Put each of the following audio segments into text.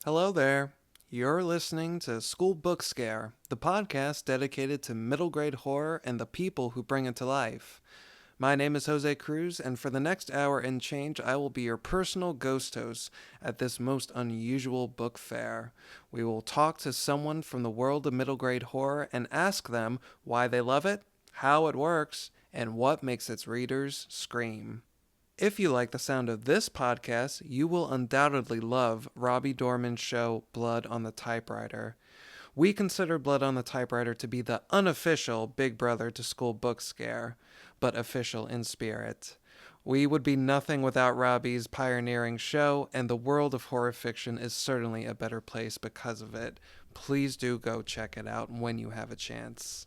Hello there. You're listening to School Book Scare, the podcast dedicated to middle grade horror and the people who bring it to life. My name is Jose Cruz, and for the next hour and change, I will be your personal ghost host at this most unusual book fair. We will talk to someone from the world of middle grade horror and ask them why they love it, how it works, and what makes its readers scream. If you like the sound of this podcast, you will undoubtedly love Robbie Dorman's show Blood on the Typewriter. We consider Blood on the Typewriter to be the unofficial Big Brother to School Book Scare, but official in spirit. We would be nothing without Robbie's pioneering show, and the world of horror fiction is certainly a better place because of it. Please do go check it out when you have a chance.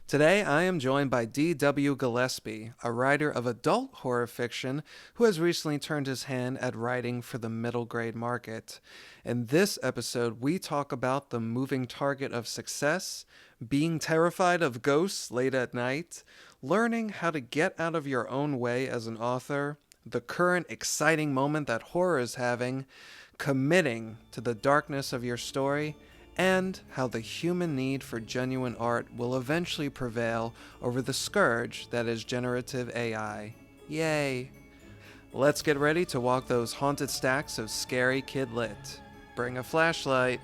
Today, I am joined by D.W. Gillespie, a writer of adult horror fiction who has recently turned his hand at writing for the middle grade market. In this episode, we talk about the moving target of success, being terrified of ghosts late at night, learning how to get out of your own way as an author, the current exciting moment that horror is having, committing to the darkness of your story, and how the human need for genuine art will eventually prevail over the scourge that is generative AI. Yay! Let's get ready to walk those haunted stacks of scary kid lit. Bring a flashlight.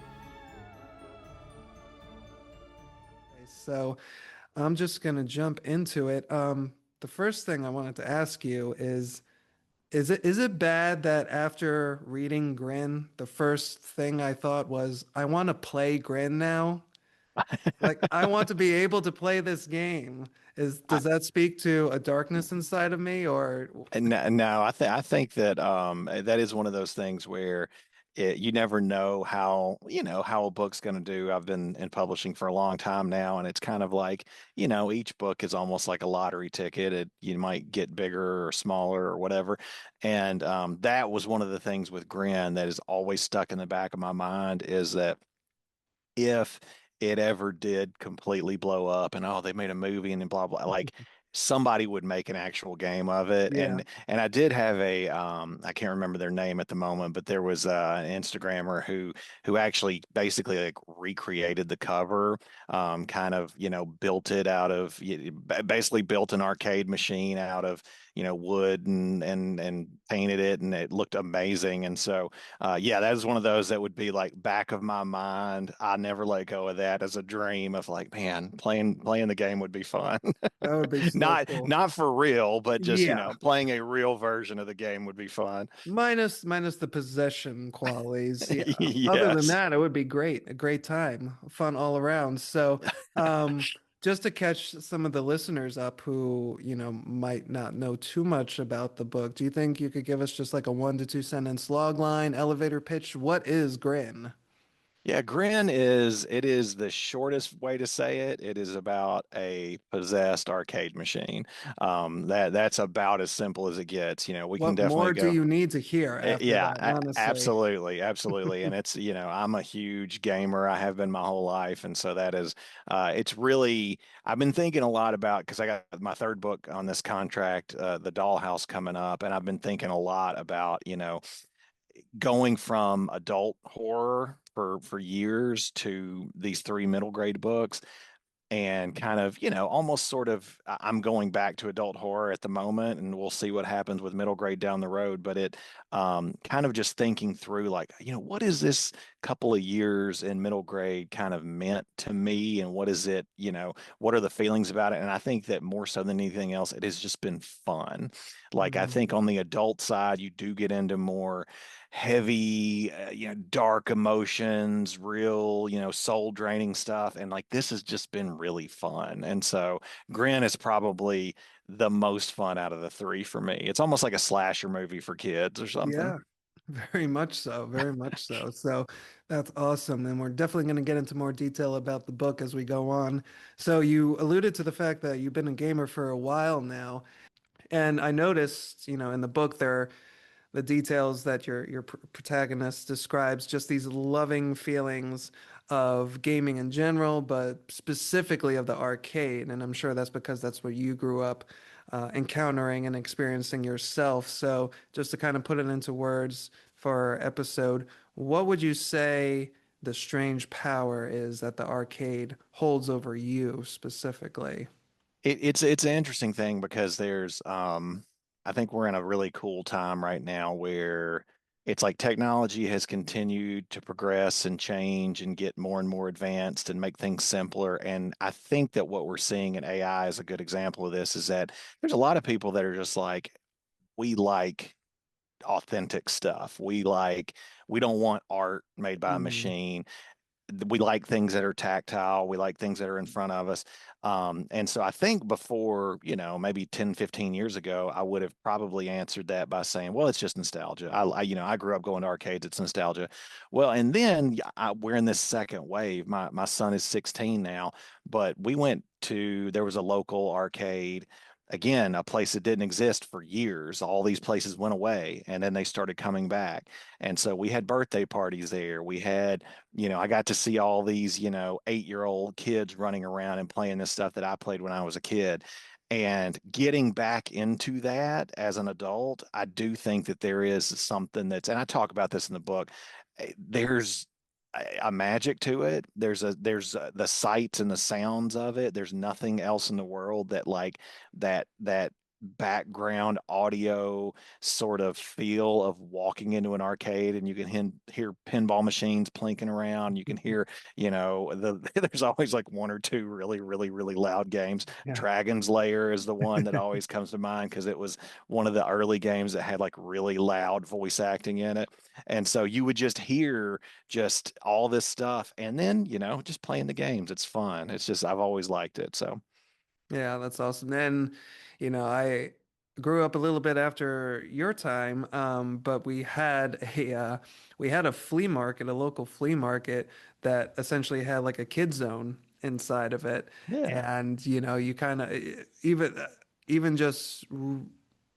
So I'm just gonna jump into it. The first thing I wanted to ask you is it bad that after reading GRIN, the first thing I thought was, I want to play GRIN now? Like, I want to be able to play this game. I, Does that speak to a darkness inside of me or no, I think that that is one of those things where you never know how a book's going to do. I've been in publishing for a long time now, and it's kind of like each book is almost like a lottery ticket. You might get bigger or smaller or whatever, and that was one of the things with Grin that is always stuck in the back of my mind is that if it ever did completely blow up and oh they made a movie and then blah blah like somebody would make an actual game of it yeah. and I did have a I can't remember their name at the moment but there was an Instagrammer who actually basically like recreated the cover kind of built it out of basically built an arcade machine out of wood and painted it and it looked amazing and so yeah, that is one of those that would be like back of my mind. I never let go of that as a dream of like, man, playing the game would be fun. That would be so cool. Not for real, but just, Yeah. playing a real version of the game would be fun. Minus the possession qualities. Yeah. Other than Yes. that, it would be great. A great time. Fun all around. So, just to catch some of the listeners up who, might not know too much about the book, do you think you could give us just like a 1 to 2 sentence log line, elevator pitch? What is Grin? Yeah, Grin it is the shortest way to say it. It is about a possessed arcade machine. That's about as simple as it gets. We can What definitely more do go. you need to hear after Yeah, that, honestly? absolutely, absolutely. And it's, I'm a huge gamer. I have been my whole life. And so that is, it's really, I've been thinking a lot about, because I got my third book on this contract, The Dollhouse coming up. And I've been thinking a lot about, going from adult horror for years to these three middle grade books and kind of, almost sort of, I'm going back to adult horror at the moment, and we'll see what happens with middle grade down the road. But it kind of just thinking through, like, what is this couple of years in middle grade kind of meant to me, and what is it, what are the feelings about it? And I think that more so than anything else, it has just been fun. Like, I Mhm. think on the adult side, you do get into more heavy, dark emotions, real, soul draining stuff. And like this has just been really fun. And so Grin is probably the most fun out of the three for me. It's almost like a slasher movie for kids or something. Yeah, very much so. Very much so. So that's awesome. And we're definitely going to get into more detail about the book as we go on. So you alluded to the fact that you've been a gamer for a while now. And I noticed, in the book there the details that your protagonist describes just these loving feelings of gaming in general, but specifically of the arcade. And I'm sure that's because that's what you grew up encountering and experiencing yourself. So just to kind of put it into words for our episode, what would you say the strange power is that the arcade holds over you specifically? It's an interesting thing because there's I think we're in a really cool time right now where it's like technology has continued to progress and change and get more and more advanced and make things simpler. And I think that what we're seeing in AI is a good example of this is that there's a lot of people that are just like, we like authentic stuff. We don't want art made by a Mm, machine. We like things that are tactile. We like things that are in front of us. And so I think before, maybe 10, 15 years ago, I would have probably answered that by saying, well, it's just nostalgia. I grew up going to arcades. It's nostalgia. Well, and then we're in this second wave. My son is 16 now, but there was a local arcade. Again, a place that didn't exist for years. All these places went away and then they started coming back. And so we had birthday parties there. I got to see all these, 8-year-old kids running around and playing this stuff that I played when I was a kid. And getting back into that as an adult, I do think that there is something and I talk about this in the book. There's a magic to it. The sights and the sounds of it. There's nothing else in the world that like that background audio sort of feel of walking into an arcade and you can hear pinball machines plinking around. You can hear, there's always like one or two really, really, really loud games. yeah. Dragon's Lair is the one that always comes to mind because it was one of the early games that had like really loud voice acting in it. And so you would just hear just all this stuff and then, just playing the games. It's fun. I've always liked it. So, Yeah, that's awesome. And, I grew up a little bit after your time, but we had a flea market, a local flea market that essentially had like a kid zone inside of it. yeah. And, you kind of even just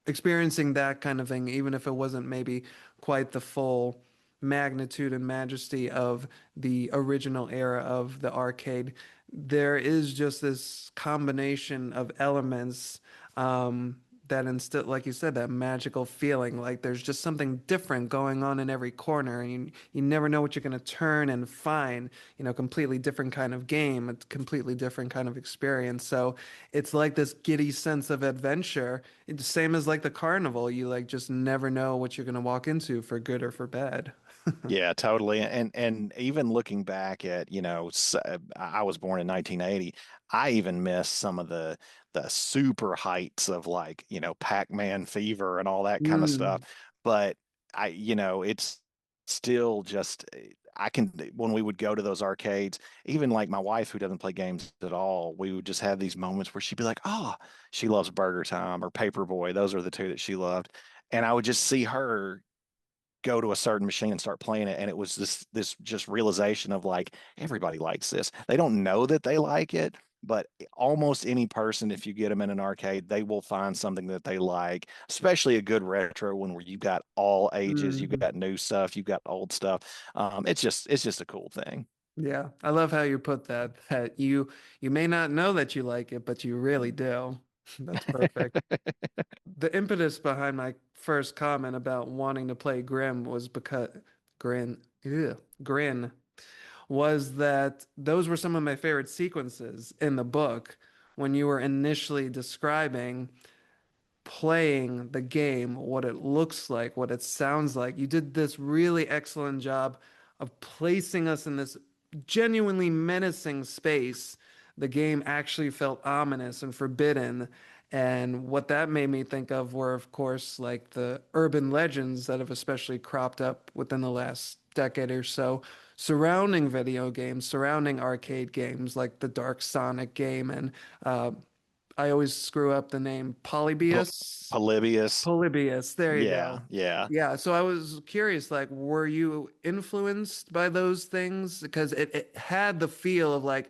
experiencing that kind of thing, even if it wasn't maybe quite the full magnitude and majesty of the original era of the arcade, there is just this combination of elements that instill, like you said, that magical feeling. Like there's just something different going on in every corner, and you never know what you're going to turn and find. Completely different kind of game, a completely different kind of experience. So it's like this giddy sense of adventure. It's the same as like the carnival. You like just never know what you're going to walk into for good or for bad. Yeah, totally. And even looking back at, I was born in 1980. I even miss some of the super heights of like, Pac-Man fever and all that kind of stuff. Mm, But it's still just I can when we would go to those arcades, even like my wife who doesn't play games at all, we would just have these moments where she'd be like, "Oh, she loves Burger Time or Paperboy. Those are the two that she loved." And I would just see her go to a certain machine and start playing it, and it was this just realization of like everybody likes this. They don't know that they like it, but almost any person, if you get them in an arcade, they will find something that they like, especially a good retro one where you've got all ages, you've mhm. got new stuff, you've got old stuff. It's just a cool thing. Yeah, I love how you put that, that you may not know that you like it, but you really do. That's perfect. The impetus behind my first comment about wanting to play Grim was because Grin was that those were some of my favorite sequences in the book when you were initially describing playing the game, what it looks like, what it sounds like. You did this really excellent job of placing us in this genuinely menacing space. The game actually felt ominous and forbidden. And what that made me think of were, of course, like the urban legends that have especially cropped up within the last decade or so surrounding video games, surrounding arcade games like the Dark Sonic game and I always screw up the name Po- Polybius. Polybius. Polybius, there you Yeah, go. yeah. Yeah, so I was curious, like, were you influenced by those things? Because it had the feel of like,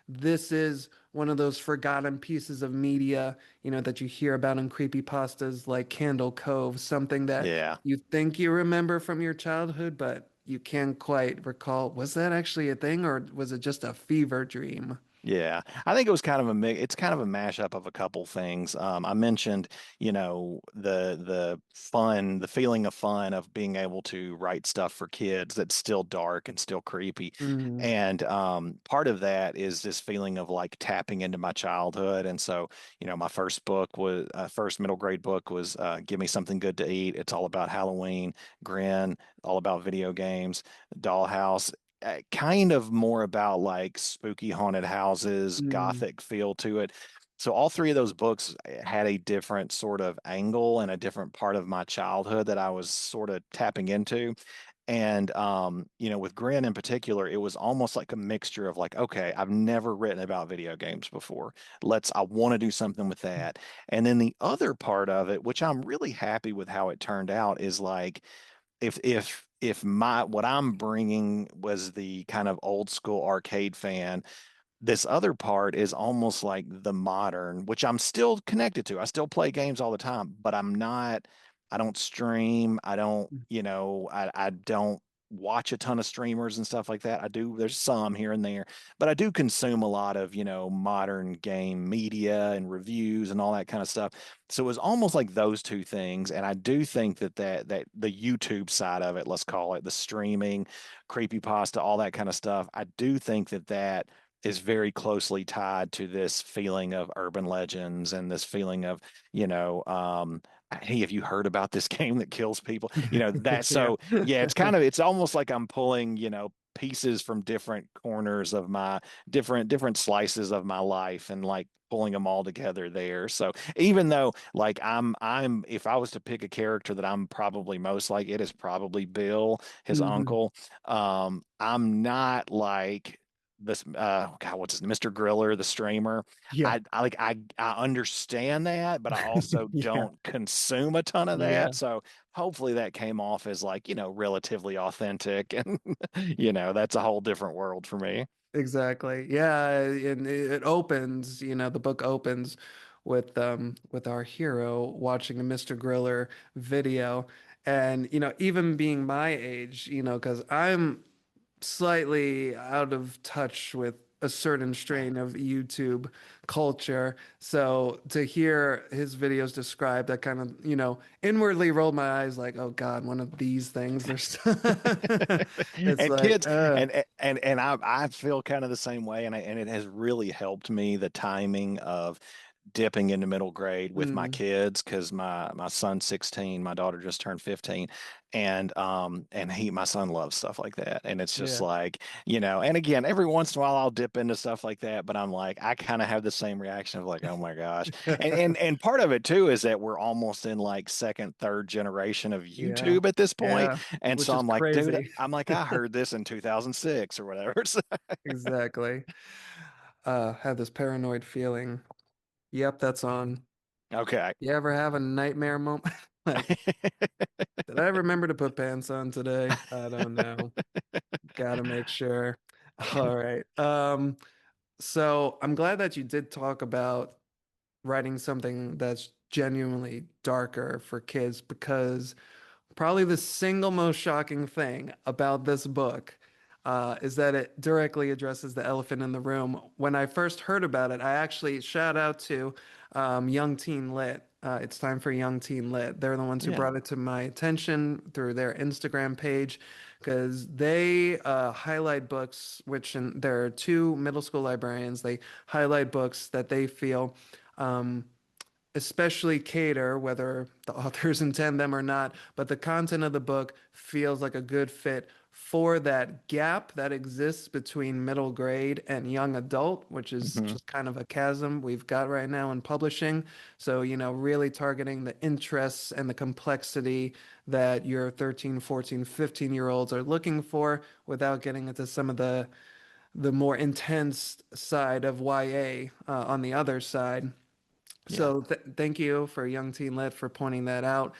this is one of those forgotten pieces of media, that you hear about in creepypastas like Candle Cove, something that Yeah. you think you remember from your childhood, but you can't quite recall. Was that actually a thing or was it just a fever dream? Yeah, I think it was kind of a mix. It's kind of a mashup of a couple things. I mentioned, the fun, the feeling of fun of being able to write stuff for kids that's still dark and still creepy, Mm, and part of that is this feeling of like tapping into my childhood. And so, my first book was first middle grade book was "Give Me Something Good to Eat." It's all about Halloween, Grin, all about video games, Dollhouse, kind of more about like spooky haunted houses, mm, gothic feel to it. So all three of those books had a different sort of angle and a different part of my childhood that I was sort of tapping into. And with Grin in particular, it was almost like a mixture of like, okay, I've never written about video games before. I want to do something with that. And then the other part of it, which I'm really happy with how it turned out, is like if my what I'm bringing was the kind of old school arcade fan, this other part is almost like the modern, which I'm still connected to. I still play games all the time, but I don't stream. I don't watch a ton of streamers and stuff like that. I do, there's some here and there, but I do consume a lot of, modern game media and reviews and all that kind of stuff. So it was almost like those two things. And I do think that the YouTube side of it, let's call it the streaming, creepypasta, all that kind of stuff, I do think that is very closely tied to this feeling of urban legends and this feeling of, you know, um, hey, have you heard about this game that kills people? That yeah. so yeah, it's almost like I'm pulling, pieces from different corners of my different slices of my life and like pulling them all together there. So even though like I'm if I was to pick a character that I'm probably most like, it is probably Bill, his Hmm. uncle. I'm not like this God, what's his Mr. Griller, the streamer. Yeah. I understand that, but I also Yeah. don't consume a ton of Yeah. that. So hopefully that came off as like, relatively authentic and that's a whole different world for me. Exactly. Yeah, and it opens, the book opens with our hero watching a Mr. Griller video. And even being my age, because I'm slightly out of touch with a certain strain of YouTube culture. So to hear his videos described, I kind of, inwardly rolled my eyes like, oh God, one of these things. There's it's And like, kids and I feel kind of the same way, and it has really helped me, the timing of dipping into middle grade with my mm, kids, because my son's 16, my daughter just turned 15, and my son loves stuff like that. And it's just yeah. like, and again, every once in a while I'll dip into stuff like that, but I'm like, I kind of have the same reaction of like, oh my gosh. And part of it too is that we're almost in like second, third generation of Yeah. YouTube at this point. Yeah. And Which so is I'm like, dude, crazy. I heard this in 2006 or whatever. So, Exactly. Had this paranoid feeling. Yep, that's on. okay. You ever have a nightmare moment? Like, did I remember to put pants on today? I don't know. Gotta make sure. All right. So I'm glad that you did talk about writing something that's genuinely darker for kids because probably the single most shocking thing about this book is that it directly addresses the elephant in the room. When I first heard about it, I actually shout out to Young Teen Lit. It's time for Young Teen Lit. They're the ones who Yeah. brought it to my attention through their Instagram page because they highlight books, there are two middle school librarians. They highlight books that they feel especially cater, whether the authors intend them or not, but the content of the book feels like a good fit for that gap that exists between middle grade and young adult, which is Hmm. just kind of a chasm we've got right now in publishing. So, really targeting the interests and the complexity that your 13, 14, 15-year olds are looking for without getting into some of the more intense side of YA on the other side. Yeah. So thank you for Young Teen Lit for pointing that out.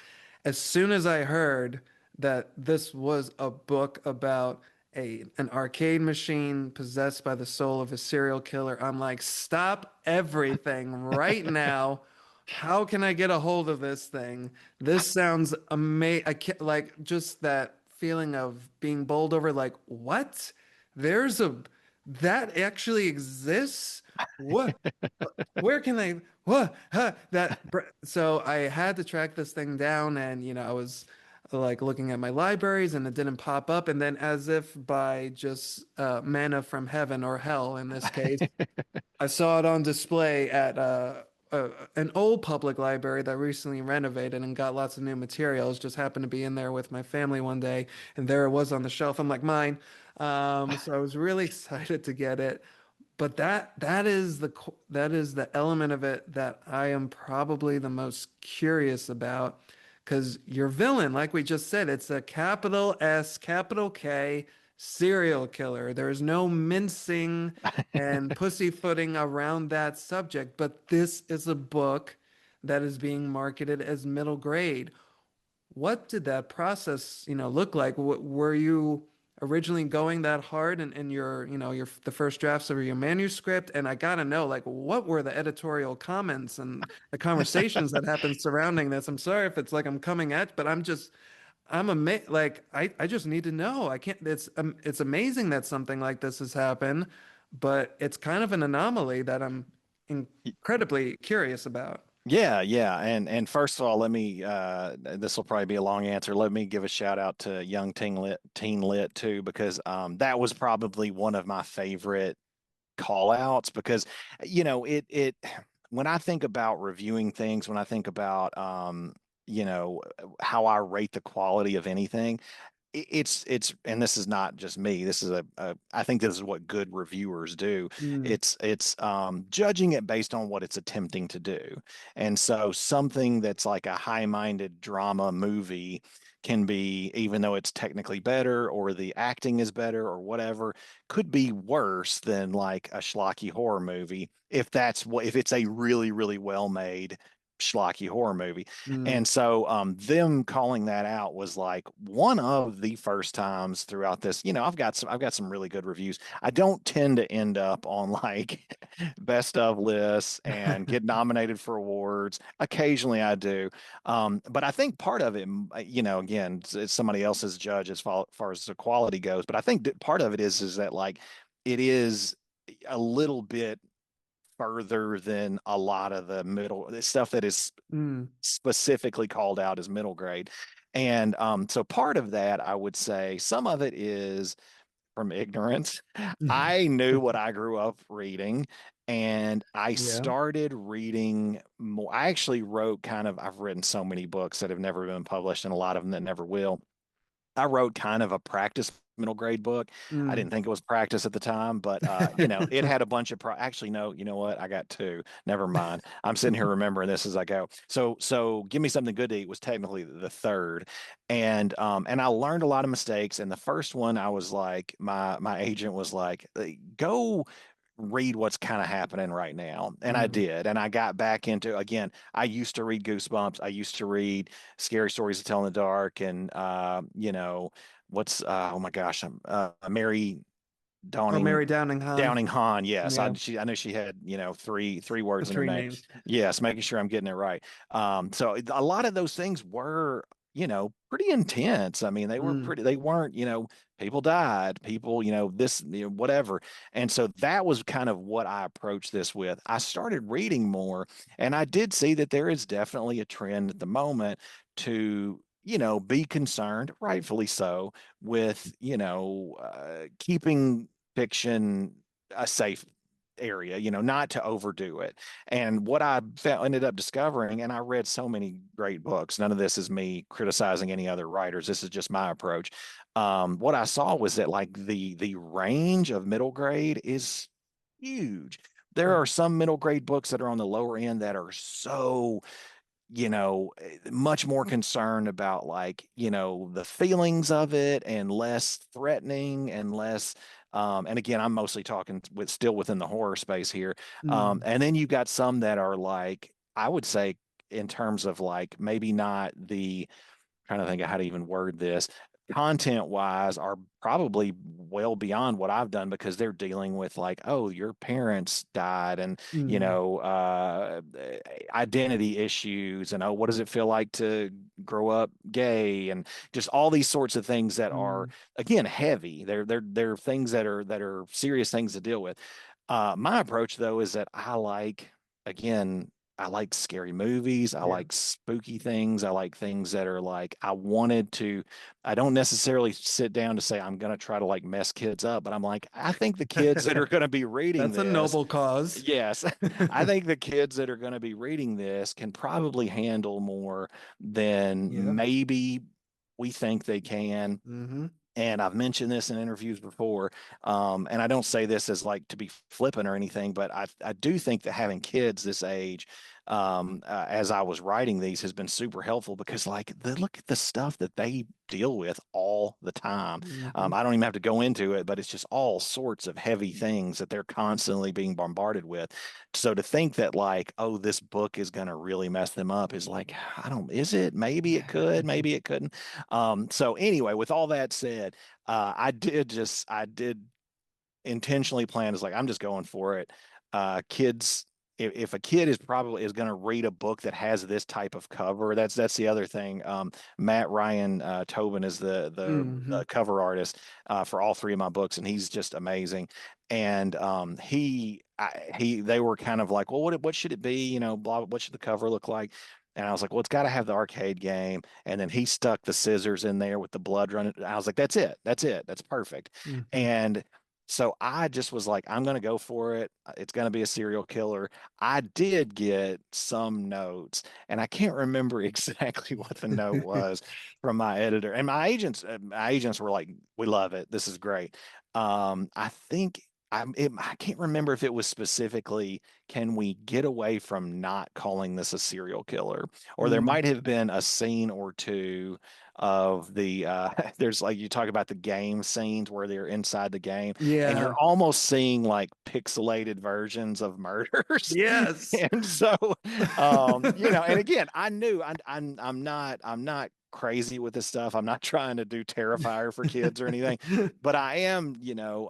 As soon as I heard that this was a book about an arcade machine possessed by the soul of a serial killer, I'm like, stop everything right now. How can I get a hold of this thing? This sounds amazing. I can't, like just that feeling of being bowled over, like, what? There's a that actually exists? What? Where can I? What? Huh, so I had to track this thing down, and I was like looking at my libraries, and it didn't pop up. And then, as if by just manna from heaven or hell, in this case, I saw it on display at an old public library that recently renovated and got lots of new materials. Just happened to be in there with my family one day, and there it was on the shelf. I'm like, mine. So I was really excited to get it. But that is the element of it that I am probably the most curious about, because your villain, like we just said, it's a capital S, capital K serial killer. There's no mincing and pussyfooting around that subject. But this is a book that is being marketed as middle grade. What did that process, look like? Were you originally going that hard in your, your the first drafts of your manuscript? And I gotta know, like, what were the editorial comments and the conversations that happened surrounding this? I'm sorry if it's like I'm coming at, but I'm amazed. Like, I just need to know. I can't. It's amazing that something like this has happened, but it's kind of an anomaly that I'm incredibly curious about. Yeah, yeah. And first of all, let me this will probably be a long answer. Let me give a shout out to Young Teen Lit too, because that was probably one of my favorite call outs because it when I think about reviewing things, when I think about how I rate the quality of anything, it's and this is not just me. This is I think this is what good reviewers do. Mm, It's judging it based on what it's attempting to do. And so something that's like a high-minded drama movie can be, even though it's technically better or the acting is better or whatever, could be worse than like a schlocky horror movie if it's a really, really well made schlocky horror movie. mm, And so them calling that out was like one of the first times throughout this. I've got some really good reviews. I don't tend to end up on like best of lists and get nominated for awards. Occasionally I do. But I think part of it, again, it's somebody else's judge as far as the quality goes. But I think that part of it is that like it is a little bit further than a lot of the middle stuff that is mm. specifically called out as middle grade. And so part of that, I would say, some of it is from ignorance. I knew what I grew up reading, and I Yeah. started reading more. I actually wrote I've written so many books that have never been published, and a lot of them that never will. I wrote kind of a practice middle grade book. I Mm. didn't think it was practice at the time, but it had a bunch of actually no, you know what? I got two. Never mind. I'm sitting here remembering this as I go. So Give Me Something Good to Eat was technically the third. And I learned a lot of mistakes. And the first one I was like, my agent was like, go read what's kind of happening right now. And I Mm. did. And I got back into, again, I used to read Goosebumps. I used to read Scary Stories to Tell in the Dark and, oh my gosh, Mary Oh, Downing Mary Downing Han. Downing Han. Yes, Yeah, I know she had three words in her three name. names. Yes, making sure I'm getting it right. So a lot of those things were pretty intense. I mean, Mm. they weren't people died, people this whatever. And so that was kind of what I approached this with. I started reading more, and I did see that there is definitely a trend at the moment to be concerned, rightfully so, with keeping fiction a safe area, not to overdo it. And what ended up discovering, and I read so many great books. None of this is me criticizing any other writers. This is just my approach. What I saw was that like the range of middle grade is huge. There are some middle grade books that are on the lower end that are so much more concerned about like, the feelings of it and less threatening and less and again, I'm mostly talking still within the horror space here. Mm. And then you've got some that are like, I would say in terms of like maybe not the trying to think of how to even word this. content wise are probably well beyond what I've done because they're dealing with like, oh, your parents died and, Mm, identity issues and, oh, what does it feel like to grow up gay and just all these sorts of things that are, mm, again, heavy. They're things that are serious things to deal with. My approach though is that again, I like scary movies. I yeah. like spooky things. I like things that are like, I don't necessarily sit down to say I'm going to try to like mess kids up, but I'm like, I think the kids that are going to be reading That's a this, noble cause. yes, I think the kids that are going to be reading this can probably handle more than Yeah. maybe we think they can. Mm-hmm. And I've mentioned this in interviews before, and I don't say this as like to be flippant or anything, but I do think that having kids this age, as I was writing these, has been super helpful because like look at the stuff that they deal with all the time. Mm-hmm. I don't even have to go into it, but it's just all sorts of heavy things that they're constantly being bombarded with. So to think that like, oh, this book is going to really mess them up is like, I don't, is it? Maybe it could, maybe it couldn't. So anyway, with all that said, I did intentionally plan is like I'm just going for it. Kids, if a kid is going to read a book that has this type of cover, that's the other thing. Matt Ryan Tobin is Mm-hmm. the cover artist for all three of my books, and he's just amazing. And they were kind of like, well, what should it be? You know, blah, what should the cover look like? And I was like, well, it's got to have the arcade game. And then he stuck the scissors in there with the blood running. I was like, that's it. That's it. That's perfect. Mm-hmm. And so I just was like, I'm going to go for it. It's going to be a serial killer. I did get some notes, and I can't remember exactly what the note was from my editor. And my agents were like, "We love it. This is great." I think I can't remember if it was specifically, can we get away from not calling this a serial killer? Or there Mm. might have been a scene or two of there's like you talk about the game scenes where they're inside the game and you're Yeah. almost seeing like pixelated versions of murders. Yes. And so and again, I knew I'm not crazy with this stuff. I'm not trying to do Terrifier for kids or anything, but I am,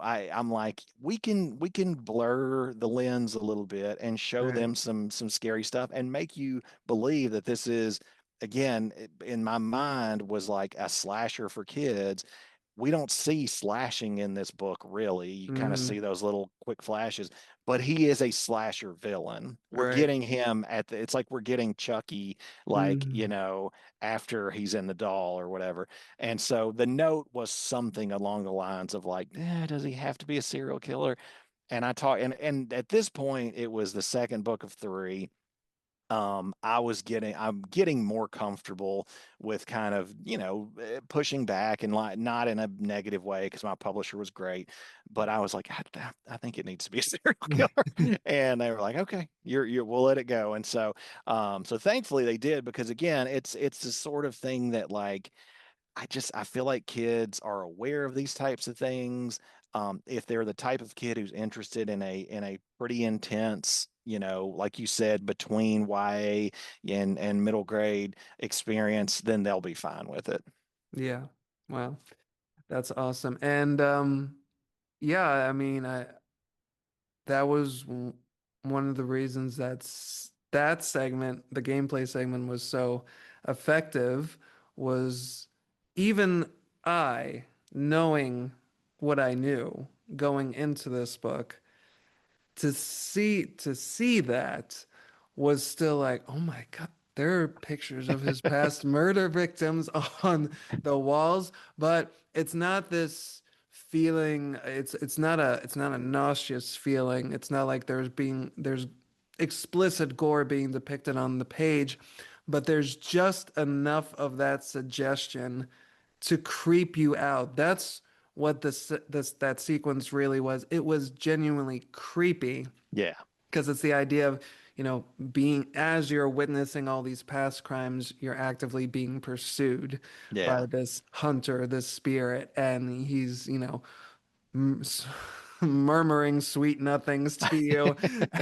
I'm like, we can blur the lens a little bit and show Right. them some scary stuff and make you believe that this is, again, in my mind was like a slasher for kids. We don't see slashing in this book really. You kind of Mm-hmm. see those little quick flashes, but he is a slasher villain. We're Right. getting him it's like we're getting Chucky, like, Mm-hmm. after he's in the doll or whatever. And so the note was something along the lines of like, does he have to be a serial killer? And and at this point, it was the second book of three. I'm getting more comfortable with kind of, pushing back and like not in a negative way because my publisher was great, but I was like, I think it needs to be a serial killer, and they were like, okay, we'll let it go, and so thankfully they did because again, it's the sort of thing that like I feel like kids are aware of these types of things. If they're the type of kid who's interested in a pretty intense, like you said, between YA and middle grade experience, then they'll be fine with it. Yeah. Wow. That's awesome. And yeah, I mean, that was one of the reasons that segment, the gameplay segment was so effective was even I, knowing what I knew going into this book, to see that was still like, oh my God, there are pictures of his past murder victims on the walls, but it's not this feeling, it's not a nauseous feeling. It's not like there's explicit gore being depicted on the page, but there's just enough of that suggestion to creep you out. That's what that sequence really was. It was genuinely creepy Yeah, because it's the idea of, being as you're witnessing all these past crimes, you're actively being pursued by yeah. this hunter, this spirit, and he's, m- murmuring sweet nothings to you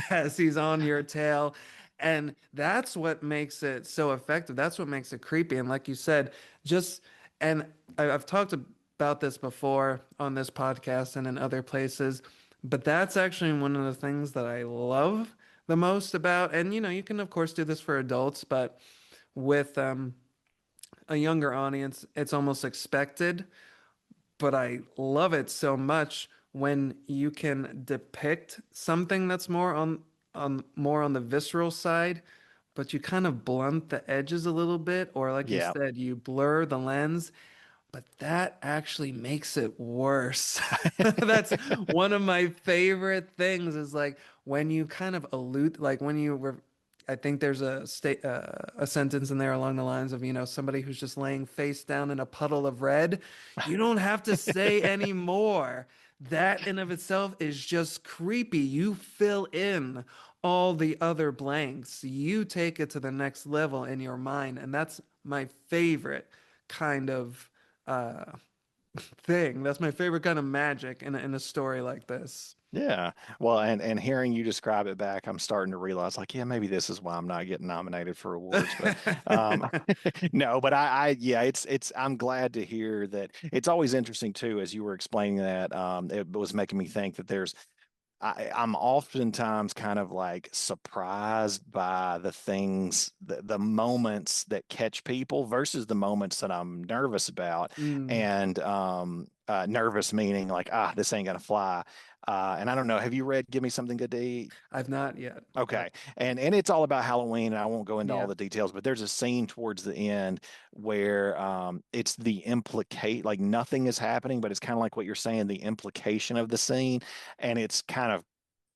as he's on your tail. And that's what makes it so effective. That's what makes it creepy. And like you said, just And I've talked about this before on this podcast and in other places, but that's actually one of the things that I love the most about, and you can of course do this for adults, but with a younger audience, it's almost expected, but I love it so much when you can depict something that's more on the visceral side, but you kind of blunt the edges a little bit, or like you Yeah. said, you blur the lens, but that actually makes it worse. That's one of my favorite things is like when you kind of allude, like when you were, I think there's a sentence in there along the lines of, somebody who's just laying face down in a puddle of red. You don't have to say any more. That in of itself is just creepy. You fill in all the other blanks. You take it to the next level in your mind, and that's my favorite kind of uh thing. That's my favorite kind of magic in a story like this. Yeah. Well, and hearing you describe it back, I'm starting to realize like, yeah, maybe this is why I'm not getting nominated for awards. But no, but yeah, I'm glad to hear that. It's always interesting too, as you were explaining that, it was making me think that I'm oftentimes kind of like surprised by the things, the moments that catch people versus the moments that I'm nervous about. Mm, And nervous meaning like, this ain't gonna fly. And I don't know, have you read Give Me Something Good to Eat? I've not yet, Okay. but And it's all about Halloween, and I won't go into all yeah. the details, but there's a scene towards the end where it's the implicate like nothing is happening, but it's kind of like what you're saying, the implication of the scene. And it's kind of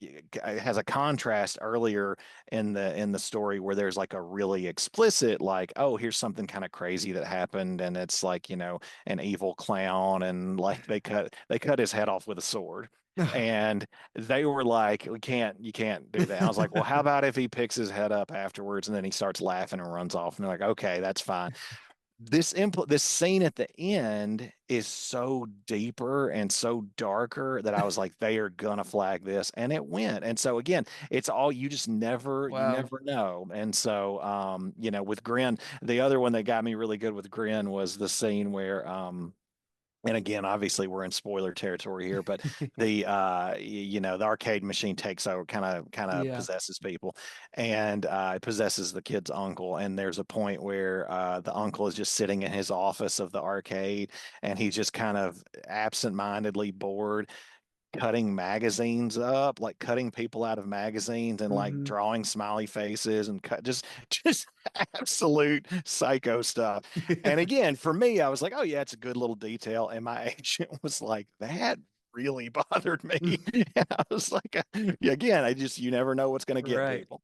it has a contrast earlier in the story where there's like a really explicit like, oh, here's something kind of crazy that happened, and it's like, an evil clown, and like they cut his head off with a sword. And they were like, you can't do that. I was like, well, how about if he picks his head up afterwards and then he starts laughing and runs off? And they're like, okay, that's fine. This scene at the end is so deeper and so darker that I was like, they are gonna flag this, and it went. And so again, it's all you just you Wow. never know. And so with Grin, the other one that got me really good with Grin was the scene where and again, obviously we're in spoiler territory here, but the arcade machine takes over, kind of Yeah. possesses people, and it possesses the kid's uncle. And there's a point where the uncle is just sitting in his office of the arcade, and he's just kind of absent-mindedly bored, cutting magazines up, like cutting people out of magazines and like Hmm. drawing smiley faces and just absolute psycho stuff. And again, for me, I was like, oh yeah, it's a good little detail. And my agent was like, that really bothered me. And I was like, yeah, again, you never know what's going to get Right. people.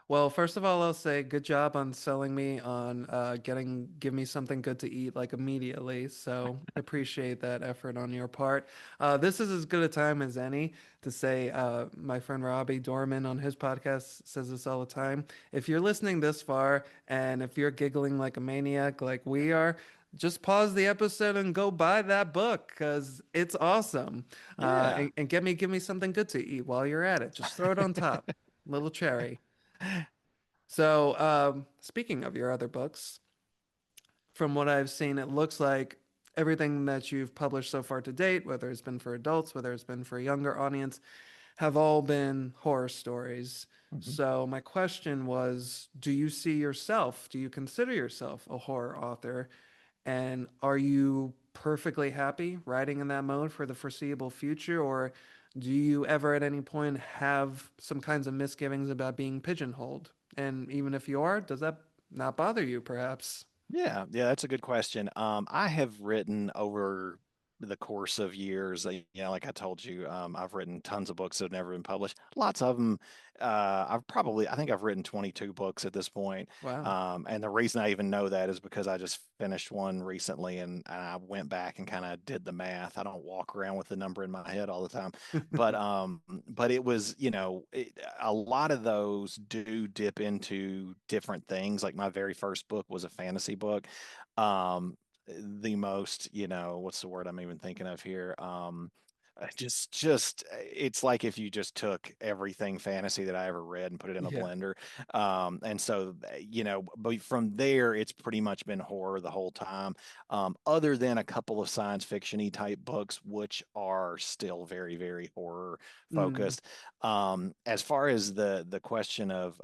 Well, first of all, I'll say good job on selling me on give me something good to eat like immediately. So appreciate that effort on your part. This is as good a time as any to say my friend Robbie Dorman on his podcast says this all the time. If you're listening this far and if you're giggling like a maniac like we are, just pause the episode and go buy that book because it's awesome. Yeah. And give me something good to eat while you're at it. Just throw it on top, little cherry. So, speaking of your other books, from what I've seen, it looks like everything that you've published so far to date, whether it's been for adults, whether it's been for a younger audience, have all been horror stories. Mhm. So, my question was, do you consider yourself a horror author? And are you perfectly happy writing in that mode for the foreseeable future, or do you ever at any point have some kinds of misgivings about being pigeonholed? And even if you are, does that not bother you, perhaps? Yeah, that's a good question. I have written over the course of years, like I told you, I've written tons of books that have never been published. Lots of them, I think I've written 22 books at this point. Wow. And the reason I even know that is because I just finished one recently, and I went back and kind of did the math. I don't walk around with the number in my head all the time, but it was, a lot of those do dip into different things. Like my very first book was a fantasy book. Um, the most, what's the word I'm even thinking of here? it's like if you just took everything fantasy that I ever read and put it in a Yeah. blender. And so, but from there, it's pretty much been horror the whole time. Other than a couple of science fiction-y type books, which are still very, very horror Mm, focused. As far as the question of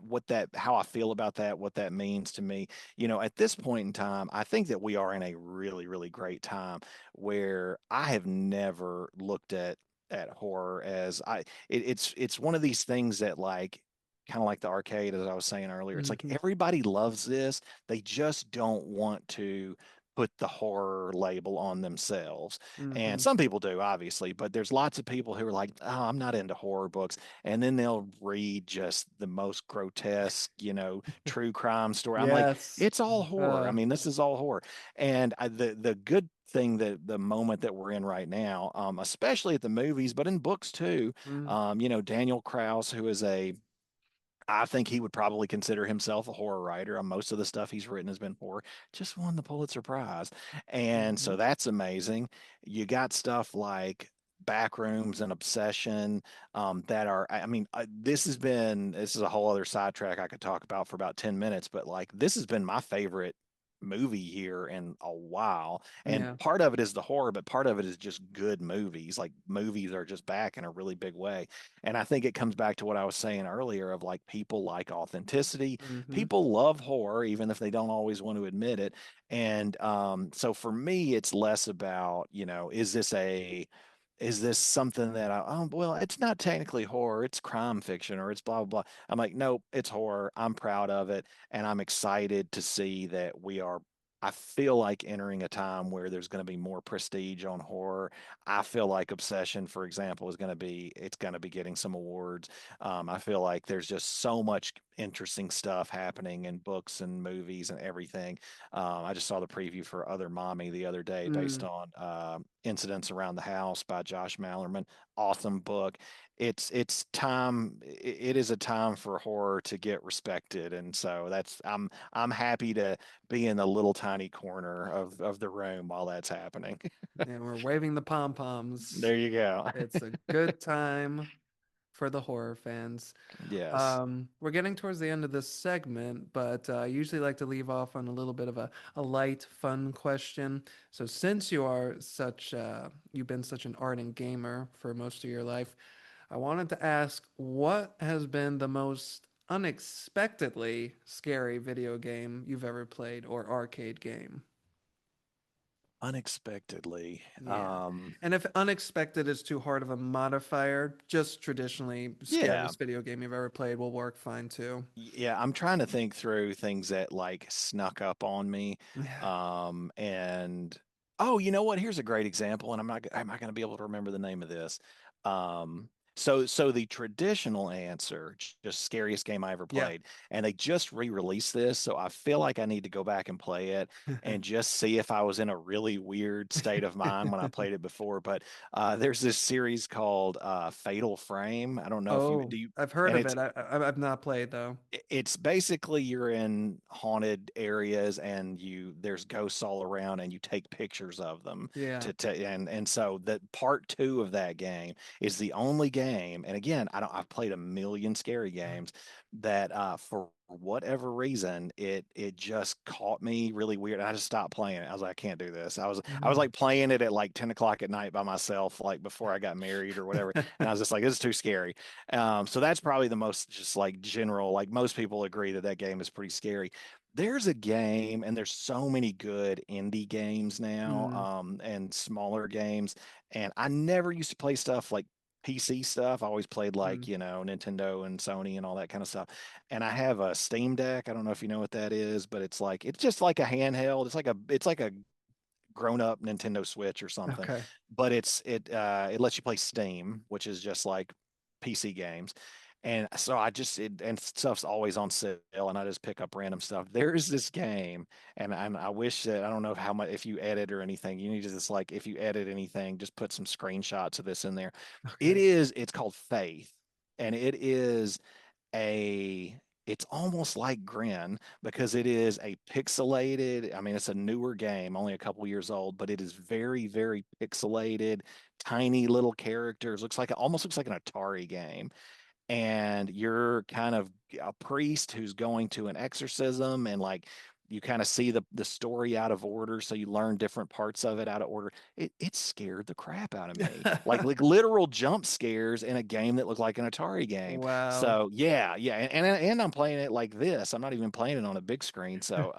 what that how I feel about that, what that means to me, at this point in time, I think that we are in a really, really great time where I have never looked at horror as it's one of these things that like kind of like the arcade, as I was saying earlier. It's like hmm everybody loves this. They just don't want to put the horror label on themselves. And hmm some people do, obviously, but there's lots of people who are like, oh, I'm not into horror books. And then they'll read just the most grotesque, true crime story. I'm like, Yes. it's all horror. I Uh, mean, this is all horror. And the good thing that the moment that we're in right now, especially at the movies, but in books too, mm, Daniel Krauss, who is I think he would probably consider himself a horror writer. Most of the stuff he's written has been horror, just won the Pulitzer Prize. And hmm so that's amazing. You got stuff like Backrooms and Obsession that are, I mean, this is a whole other sidetrack I could talk about for about 10 minutes, but like this has been my favorite movie here in a while. And Yeah. part of it is the horror, but part of it is just good movies. Like movies are just back in a really big way. And I think it comes back to what I was saying earlier of like people like authenticity. hmm People love horror, even if they don't always want to admit it. And so for me, it's less about, is this something that well, it's not technically horror, it's crime fiction or it's blah, blah, blah. I'm like, nope, it's horror. I'm proud of it. And I'm excited to see that I feel like entering a time where there's going to be more prestige on horror. I feel like Obsession, for example, it's going to be getting some awards. I feel like there's just so much interesting stuff happening in books and movies and everything. I just saw the preview for Other Mommy the other day based mm, on Incidents Around the House by Josh Mallerman. Awesome book. It's time. It is a time for horror to get respected, and so I'm happy to be in the little tiny corner of the room while that's happening. And we're waving the pom poms. There you go. It's a good time for the horror fans. Yes. We're getting towards the end of this segment, but I usually like to leave off on a little bit of a light, fun question. So, since you've been such an ardent gamer for most of your life, I wanted to ask what has been the most unexpectedly scary video game you've ever played or arcade game? Unexpectedly. Yeah. And if unexpected is too hard of a modifier, just traditionally Yeah. scariest video game you've ever played will work fine too. Yeah, I'm trying to think through things that like snuck up on me. Yeah. And oh, you know what? Here's a great example, and am I going to be able to remember the name of this? So the traditional answer, just scariest game I ever Yeah. played, and they just re-released this, so I feel like I need to go back and play it and just see if I was in a really weird state of mind when I played it before. But there's this series called Fatal Frame. I don't know if you Oh, do you, I've heard and of it. I've not played though. it's basically you're in haunted areas and there's ghosts all around and you take pictures of them Yeah. and so that part two of that game is the only game. And again, I've played a million scary games that for whatever reason it just caught me really weird and I just stopped playing it. I was like, I can't do this. I was like playing it at like 10 o'clock at night by myself, like before I got married or whatever, and I was just like, this is too scary. So that's probably the most just like general, like most people agree that that game is pretty scary. There's a game, and there's so many good indie games now, Mm, and smaller games. And I never used to play stuff like PC stuff. I always played like, mm, Nintendo and Sony and all that kind of stuff. And I have a Steam Deck. I don't know if you know what that is, but it's just like a handheld. It's like a grown up Nintendo Switch or something, okay. but it lets you play Steam, which is just like PC games. And so and stuff's always on sale, and I just pick up random stuff. There is this game, and I wish that I don't know how much if you edit or anything. You need to just like if you edit anything, just put some screenshots of this in there. Okay. It's called Faith, and it is a it's almost like GRIN because it is a pixelated, I mean, it's a newer game, only a couple years old, but it is very, very pixelated, tiny little characters. Almost looks like an Atari game, and you're kind of a priest who's going to an exorcism, and like you kind of see the story out of order, so you learn different parts of it out of order. It scared the crap out of me, like literal jump scares in a game that looked like an Atari game. Wow. So yeah, yeah, and I'm playing it like this. I'm not even playing it on a big screen. So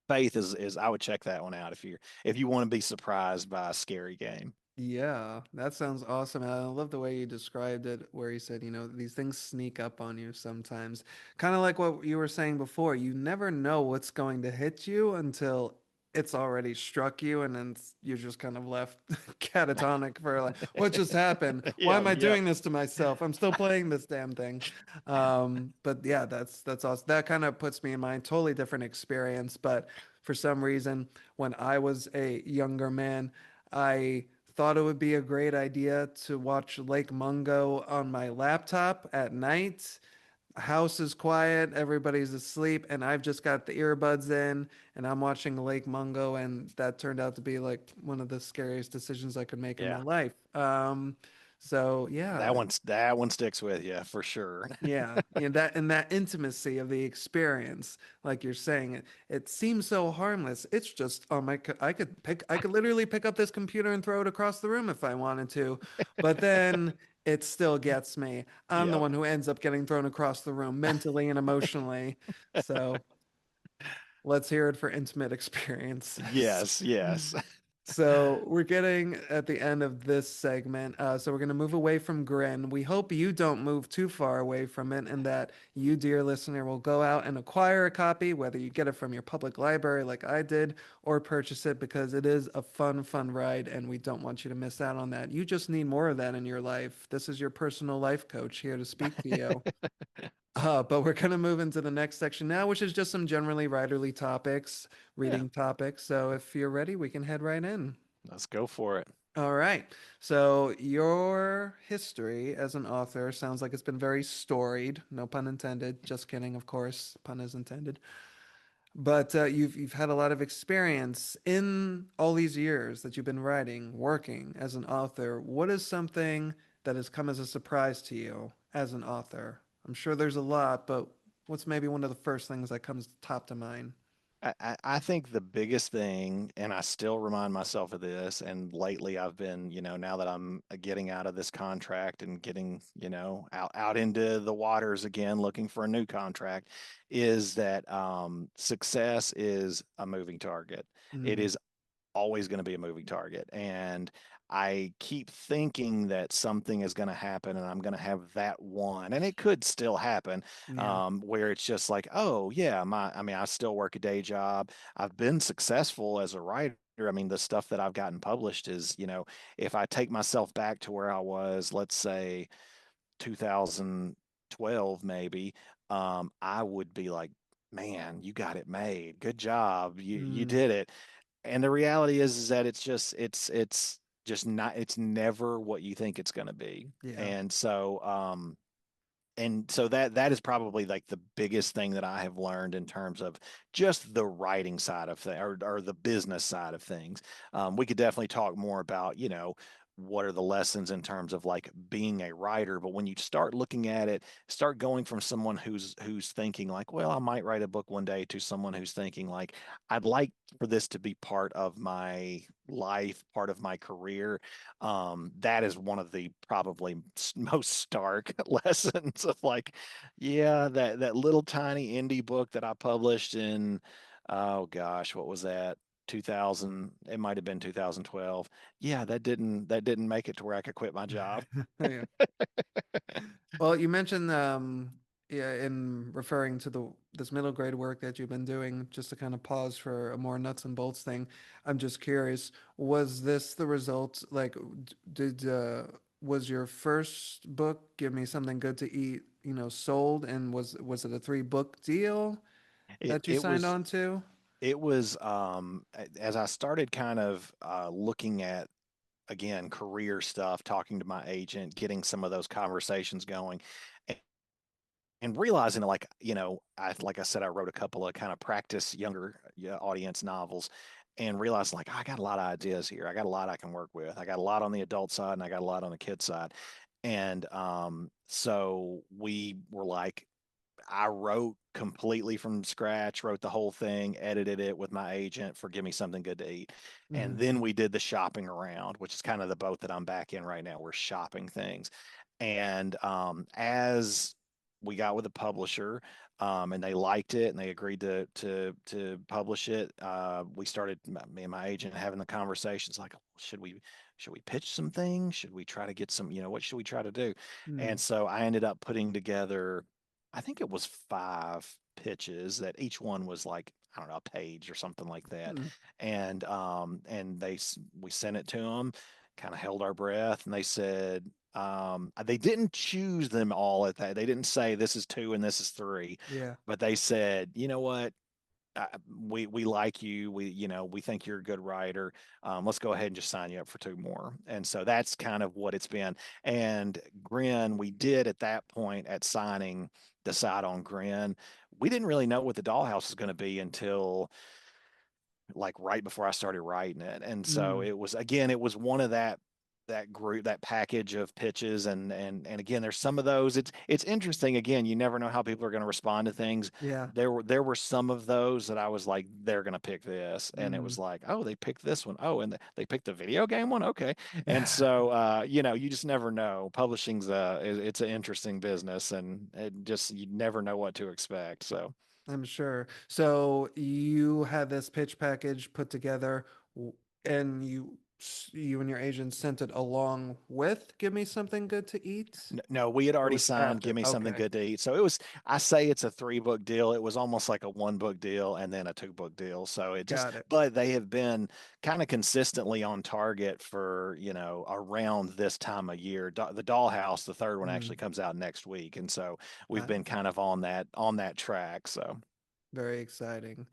Faith is I would check that one out if you want to be surprised by a scary game. Yeah, that sounds awesome. I love the way you described it, where you said, these things sneak up on you sometimes. Kind of like what you were saying before. You never know what's going to hit you until it's already struck you, and then you're just kind of left catatonic for like, what just happened? Why Yeah, am I yep. doing this to myself? I'm still playing this damn thing. But yeah, that's awesome. That kind of puts me in mind. Totally different experience, but for some reason, when I was a younger man, I thought it would be a great idea to watch Lake Mungo on my laptop at night. House is quiet, everybody's asleep, and I've just got the earbuds in and I'm watching Lake Mungo, and that turned out to be like one of the scariest decisions I could make in my Yeah. life. So yeah, That one sticks with you for sure. yeah, that and that intimacy of the experience, like you're saying, it seems so harmless. It's just oh my, I could literally pick up this computer and throw it across the room if I wanted to, but then it still gets me. I'm the Yep. one who ends up getting thrown across the room mentally and emotionally. So let's hear it for intimate experiences. Yes, yes. So we're getting at the end of this segment. So we're going to move away from Grin. We hope you don't move too far away from it and that you, dear listener, will go out and acquire a copy, whether you get it from your public library like I did or purchase it because it is a fun, fun ride and we don't want you to miss out on that. You just need more of that in your life. This is your personal life coach here to speak to you. But we're going to move into the next section now, which is just some generally writerly topics, Yeah, reading topics. So if you're ready, we can head right in. let's go for it. All right. So your history as an author sounds like it's been very storied. No pun intended. Just kidding, of course. Pun is intended. But you've had a lot of experience in all these years that you've been writing, working as an author. What is something that has come as a surprise to you as an author? I'm sure there's a lot, but what's maybe one of the first things that comes top to mind? I think the biggest thing, and I still remind myself of this, and lately I've been, now that I'm getting out of this contract and getting, out into the waters again, looking for a new contract, is that success is a moving target. It Mm, is always going to be a moving target. And I keep thinking that something is going to happen and I'm going to have that one. And it could still happen, yeah. where it's just like, oh, yeah, I mean, I still work a day job. I've been successful as a writer. I mean, the stuff that I've gotten published is, if I take myself back to where I was, let's say 2012, maybe, I would be like, man, you got it made. Good job. You Mm, did it. And the reality is that it's just not it's never what you think it's going to be. yeah. And so that is probably like the biggest thing that I have learned in terms of just the writing side of things, or the business side of things. We could definitely talk more about, what are the lessons in terms of like being a writer, but when you start looking at it, start going from someone who's thinking like, well, I might write a book one day, to someone who's thinking like, I'd like for this to be part of my life, part of my career. That is one of the probably most stark lessons of like, yeah, that little tiny indie book that I published in, oh gosh, what was that? 2000, it might have been 2012. Yeah, that didn't make it to where I could quit my job. Yeah. Well, you mentioned yeah, in referring to the this middle grade work that you've been doing, just to kind of pause for a more nuts and bolts thing. I'm just curious, was this the result? Like, did was your first book, Give Me Something Good to Eat, sold, and was it a three book deal It that you it signed was on to? it was as I started kind of looking at, again, career stuff, talking to my agent, getting some of those conversations going. and realizing like, like I said, I wrote a couple of kind of practice younger, yeah, audience novels, and realized like I got a lot of ideas here. I got a lot I can work with. I got a lot on the adult side and I got a lot on the kid side. And so we were like, I wrote completely from scratch, wrote the whole thing, edited it with my agent for Give Me Something Good to Eat. And Mhm. then we did the shopping around, which is kind of the boat that I'm back in right now. We're shopping things. And as we got with the publisher, and they liked it and they agreed to publish it, we started, me and my agent, having the conversations like, should we pitch some things? Should we try to get some, what should we try to do? And Mm. so I ended up putting together, I think it was 5 pitches that each one was like, I don't know, a page or something like that. Mm. And we sent it to them, kind of held our breath, and they said, they didn't choose them all at that. They didn't say this is 2 and this is 3, Yeah. but they said, you know what? We like you. We think you're a good writer. Let's go ahead and just sign you up for 2 more. And so that's kind of what it's been. And GRIN, we did at that point at signing decide on GRIN. We didn't really know what the dollhouse was going to be until like right before I started writing it. And so Mm. it was, again, it was one of that group, that package of pitches. And again, there's some of those. It's interesting. Again, you never know how people are going to respond to things. Yeah. There were some of those that I was like, they're going to pick this. And it Mm. was like, oh, they picked this one. Oh, and they picked the video game one. Okay. And so you just never know. Publishing's it's an interesting business, and it just, you never know what to expect. So I'm sure. So you had this pitch package put together, and you and your agent sent it along with Give Me Something Good to Eat? No, we had Or already was it signed Give after? Me Something Okay, Good to Eat. So it was, I say it's a 3 book deal. It was almost like a 1 book deal and then a 2 book deal. So it just, got it. but they have been kind of consistently on target for, around this time of year. The Dollhouse, the third one, Mm. actually comes out next week. And so we've been Ah, kind of on that track. So very exciting.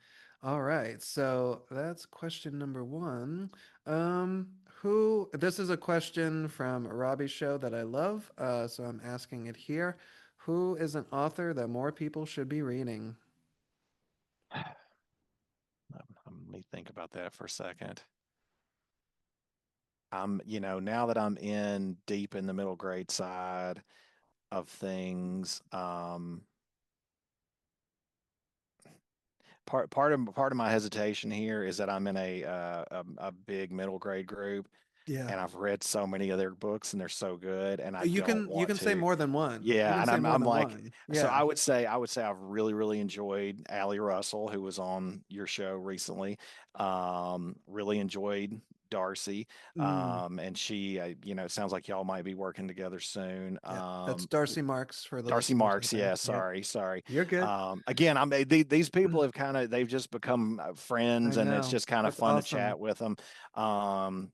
All right, so that's question number one. This is a question from Robbie's show that I love, so I'm asking it here. Who is an author that more people should be reading? let me think about that for a second. Now that I'm in deep in the middle grade side of things, part of my hesitation here is that I'm in a big middle grade group, Yeah. and I've read so many of their books and they're so good, and I You don't can you want can say to. more than one. You Yeah, can and say I'm more I'm than like, one. so Yeah. I would say I've really really enjoyed Allie Russell, who was on your show recently. Really enjoyed Darcy, Mm, and she, it sounds like y'all might be working together soon. yeah. That's Darcy Marks for the Darcy listeners out Marks, there. yeah, Yep. sorry. You're good. Again, these people they've just become I friends, and it's know. just kind of That's fun to awesome. chat with them. Um,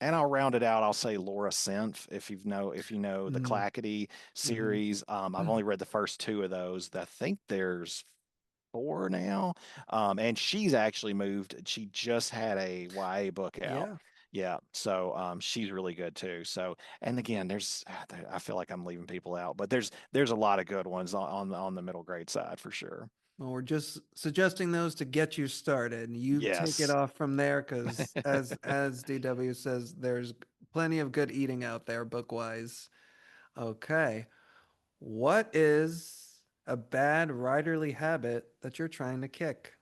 and I'll round it out. I'll say Laura Senf, if you know the Mm, Clackety hmm. series. I've only read the first 2 of those. I think there's 4 now. And she's actually moved. She just had a YA book out. Yeah. Yeah, so she's really good too. So, and again, I feel like I'm leaving people out, but there's a lot of good ones on the middle grade side for sure. Well, we're just suggesting those to get you started. You take it Yes, off from there because as DW says, there's plenty of good eating out there book-wise. Okay. What is a bad writerly habit that you're trying to kick?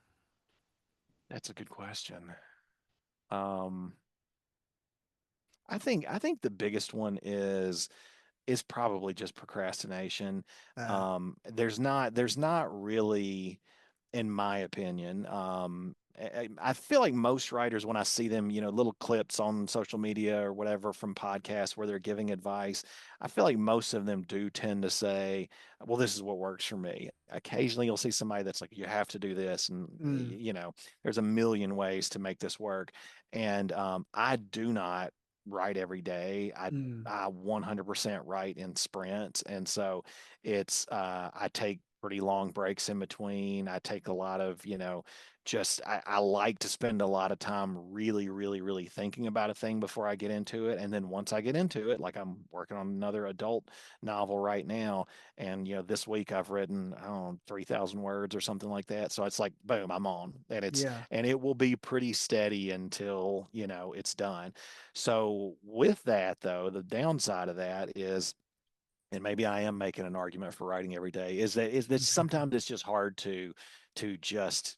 that's a good question. Um, I think the biggest one is probably just procrastination. Ah. There's not really, in my opinion. I feel like most writers, when I see them, little clips on social media or whatever from podcasts where they're giving advice, I feel like most of them do tend to say, well, this is what works for me. Occasionally you'll see somebody that's like, you have to do this. And, Mm, there's a million ways to make this work. And I do not write every day. mm, I 100% write in sprints. And so I take pretty long breaks in between. I take a lot of, just I like to spend a lot of time really, really, really thinking about a thing before I get into it. And then once I get into it, like I'm working on another adult novel right now. And, this week I've written, I don't know, 3,000 words or something like that. So it's like, boom, I'm on. Yeah. And it will be pretty steady until, it's done. So with that, though, the downside of that is, and maybe I am making an argument for writing every day, is that sometimes it's just hard to just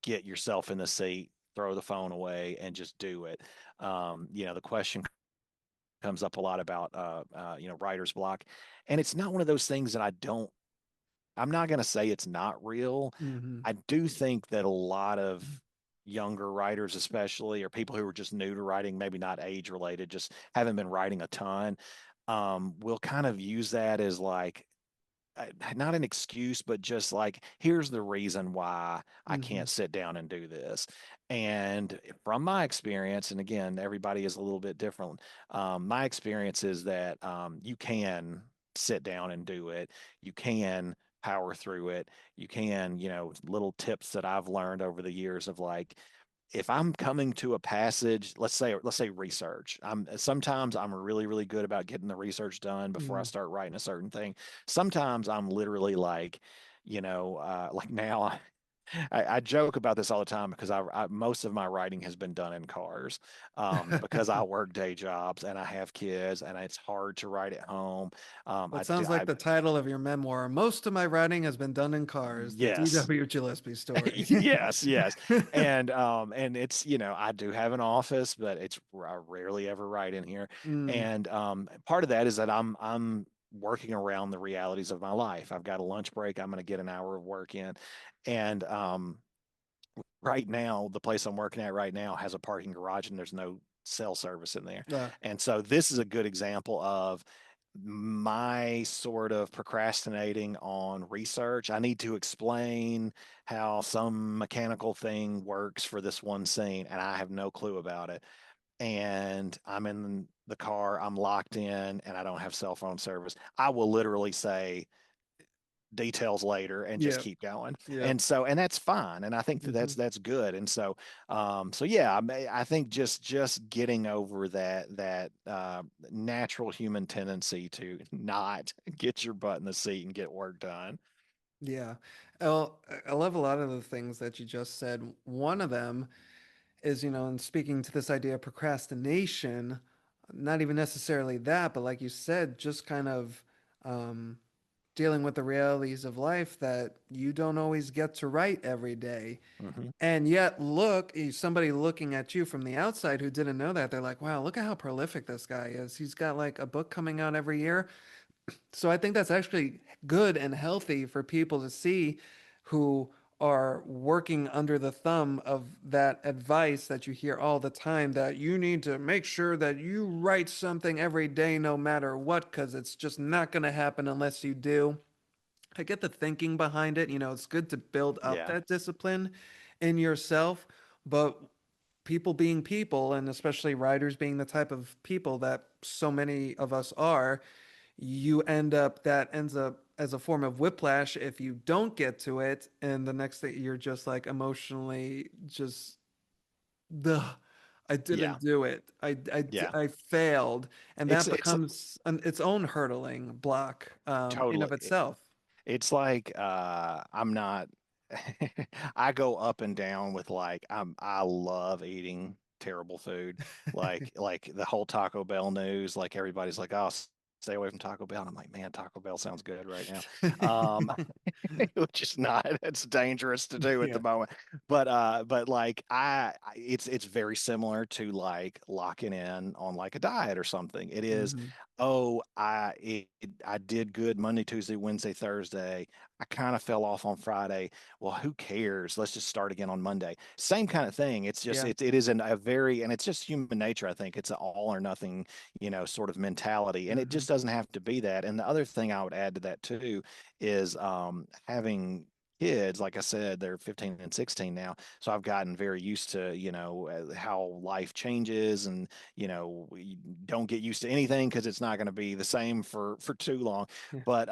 get yourself in the seat, throw the phone away, and just do it. The question comes up a lot about writer's block, and it's not one of those things that I'm not going to say it's not real. Hmm. I do think that a lot of younger writers, especially, or people who are just new to writing, maybe not age related, just haven't been writing a ton, will kind of use that as like, not an excuse, but just like, here's the reason why I Hmm. can't sit down and do this. And from my experience, and again, everybody is a little bit different. My experience is that you can sit down and do it. You can power through it. You can, little tips that I've learned over the years of like, if I'm coming to a passage, let's say research. Sometimes I'm really, really good about getting the research done before I Hmm. start writing a certain thing. Sometimes I'm literally like, like now I joke about this all the time because most of my writing has been done in cars, because I work day jobs and I have kids and it's hard to write at home. That sounds like the title of your memoir. Most of my writing has been done in cars, the yes. D.W. Gillespie story. Yes, yes. And it's, I do have an office, but I rarely ever write in here. Mm, And part of that is that I'm working around the realities of my life. I've got a lunch break, I'm going to get an hour of work in. And right now, the place I'm working at right now has a parking garage and there's no cell service in there. uh, And so this is a good example of my sort of procrastinating on research. I need to explain how some mechanical thing works for this one scene, and I have no clue about it. And I'm in the car, I'm locked in, and I don't have cell phone service. I will literally say details later and just yeah, keep going. yeah. And that's fine. And I think that Hmm. that's good. And so yeah, I think just getting over that natural human tendency to not get your butt in the seat and get work done. Yeah. Well, I love a lot of the things that you just said. One of them is, and speaking to this idea of procrastination, not even necessarily that, but like you said, just kind of um, dealing with the realities of life that you don't always get to write every day. Hmm. And yet, look, somebody looking at you from the outside who didn't know that, they're like, wow, look at how prolific this guy is. He's got like a book coming out every year. So I think that's actually good and healthy for people to see who are working under the thumb of that advice that you hear all the time that you need to make sure that you write something every day no matter what, because it's just not going to happen unless you do. I get the thinking behind it. It's good to build up Yeah. that discipline in yourself, but people being people, and especially writers being the type of people that so many of us are, that ends up as a form of whiplash if you don't get to it, and the next thing you're just like emotionally just the I Yeah. didn't do it. Yeah. I failed, and that It's becomes its own hurdling block in totally. of itself. It's like I'm not I go up and down with like I love eating terrible food. Like the whole Taco Bell news, like everybody's like, "Oh, stay away from Taco Bell." And I'm like, "Man, Taco Bell sounds good right now." Um which is not, it's dangerous to do at the Yeah. moment. But like it's very similar to like locking in on like a diet or something. It is, Hmm. oh, I did good Monday, Tuesday, Wednesday, Thursday. I kind of fell off on Friday. Well, who cares? Let's just start again on Monday. Same kind of thing. It's just Yeah. it is a very, and it's just human nature. I think it's an all or nothing, sort of mentality, and it Hmm. just doesn't have to be that. And the other thing I would add to that too is having kids, like I said, they're 15 and 16 now. So I've gotten very used to, how life changes and, you don't get used to anything because it's not going to be the same for too long. Yeah. But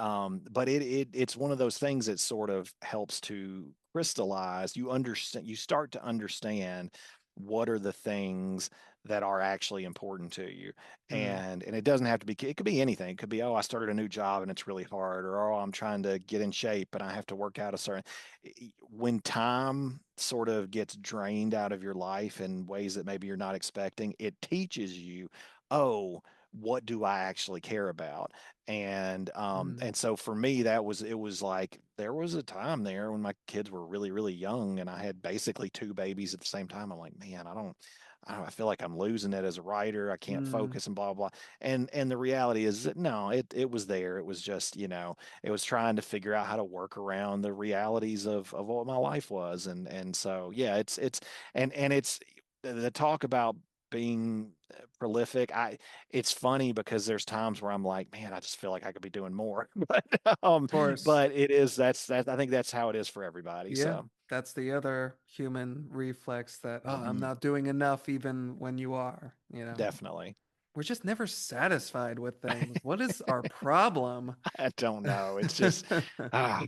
it's one of those things that sort of helps to crystallize. You start to understand what are the things that are actually important to you. Mm, And it doesn't have to be, it could be anything. It could be, oh, I started a new job and it's really hard, or oh, I'm trying to get in shape and I have to work out a certain. When time sort of gets drained out of your life in ways that maybe you're not expecting, it teaches you, oh, what do I actually care about? mm, And so for me, it was like there was a time there when my kids were really, really young and I had basically two babies at the same time. I'm like, man, I feel like I'm losing it as a writer. I can't mm, focus and blah blah. And the reality is that no, it was there. It was just, it was trying to figure out how to work around the realities of what my life was. And so yeah, and it's the talk about being prolific. It's funny because there's times where I'm like, man, I just feel like I could be doing more. of course. But it is that I think that's how it is for everybody. Yeah, So that's the other human reflex that, oh, I'm mhm, not doing enough even when you are, you know. definitely. We're just never satisfied with things. What is our problem? I don't know. It's just ah,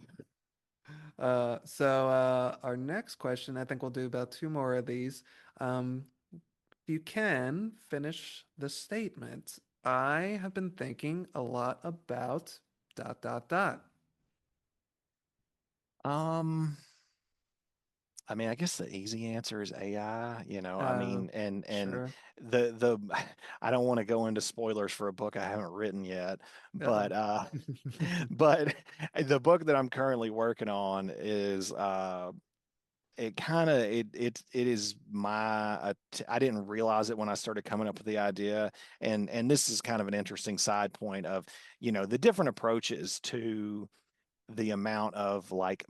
Our next question, I think we'll do about two more of these. If you can finish the statement, I have been thinking a lot about dot dot dot. um I mean, I guess the easy answer is AI, I Uh, mean, and sure. the I don't want to go into spoilers for a book I haven't written yet, Uh-oh. but but the book that I'm currently working on is it kind of it is I didn't realize it when I started coming up with the idea, and this is kind of an interesting side point of, the different approaches to the amount of like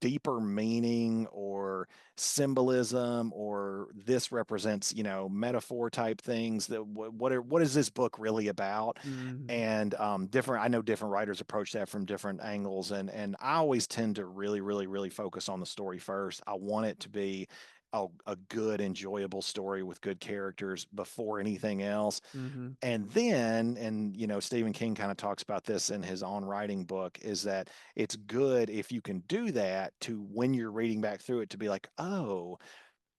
deeper meaning or symbolism, or this represents, metaphor type things, that what is this book really about? Mm, And different I know different writers approach that from different angles, and I always tend to really, really, really focus on the story first. I want it to be a good, enjoyable story with good characters before anything else. hmm And then, and Stephen King kind of talks about this in his on writing book, is that it's good if you can do that, to when you're reading back through it, to be like, oh,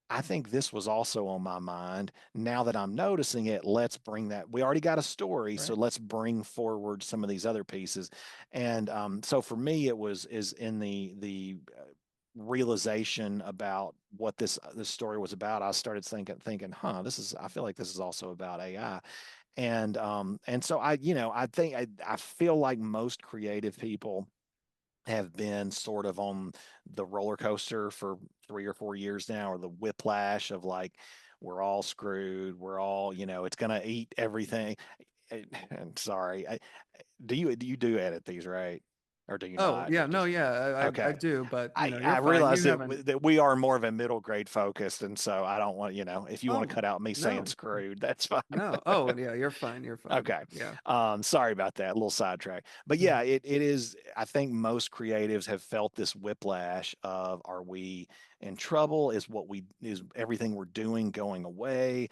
I think this was also on my mind. Now that I'm noticing it, let's bring that. We already got a story, so right. let's bring forward some of these other pieces. And so for me, it was is in the realization about what this story was about. I started thinking, huh, I feel like this is also about AI. And so I think I feel like most creative people have been sort of on the roller coaster for 3 or 4 years now, or the whiplash of like, we're all screwed, we're all, it's gonna eat everything. And sorry, do you do edit these, right? Or do you Oh, not? yeah, no, Just yeah, I okay. do, but I you're fine. realize You haven't. that we are more of a middle grade focused, and so I don't want, if you want to Oh, cut out me saying no, screwed, that's fine. no. Oh, yeah, you're fine. You're fine. Okay. Yeah. Sorry about that. A little sidetrack. But Mm, yeah, it is. I think most creatives have felt this whiplash of, are we in trouble? Is everything we're doing going away?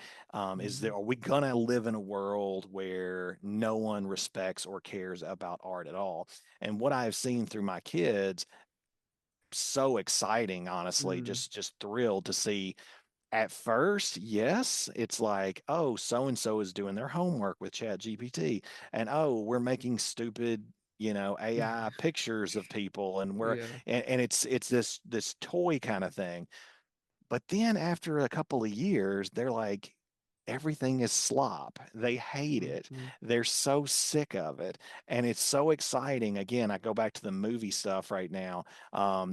mhm, Are we gonna live in a world where no one respects or cares about art at all? And what I've seen through my kids, so exciting, honestly, mm, just thrilled to see. At first, yes, it's like, oh, so and so is doing their homework with Chat GPT, and oh, we're making stupid, AI pictures of people, and yeah. it's this toy kind of thing. But then after a couple of years, they're like, everything is slop. They hate it. hmm They're so sick of it. And it's so exciting. Again, I go back to the movie stuff right now,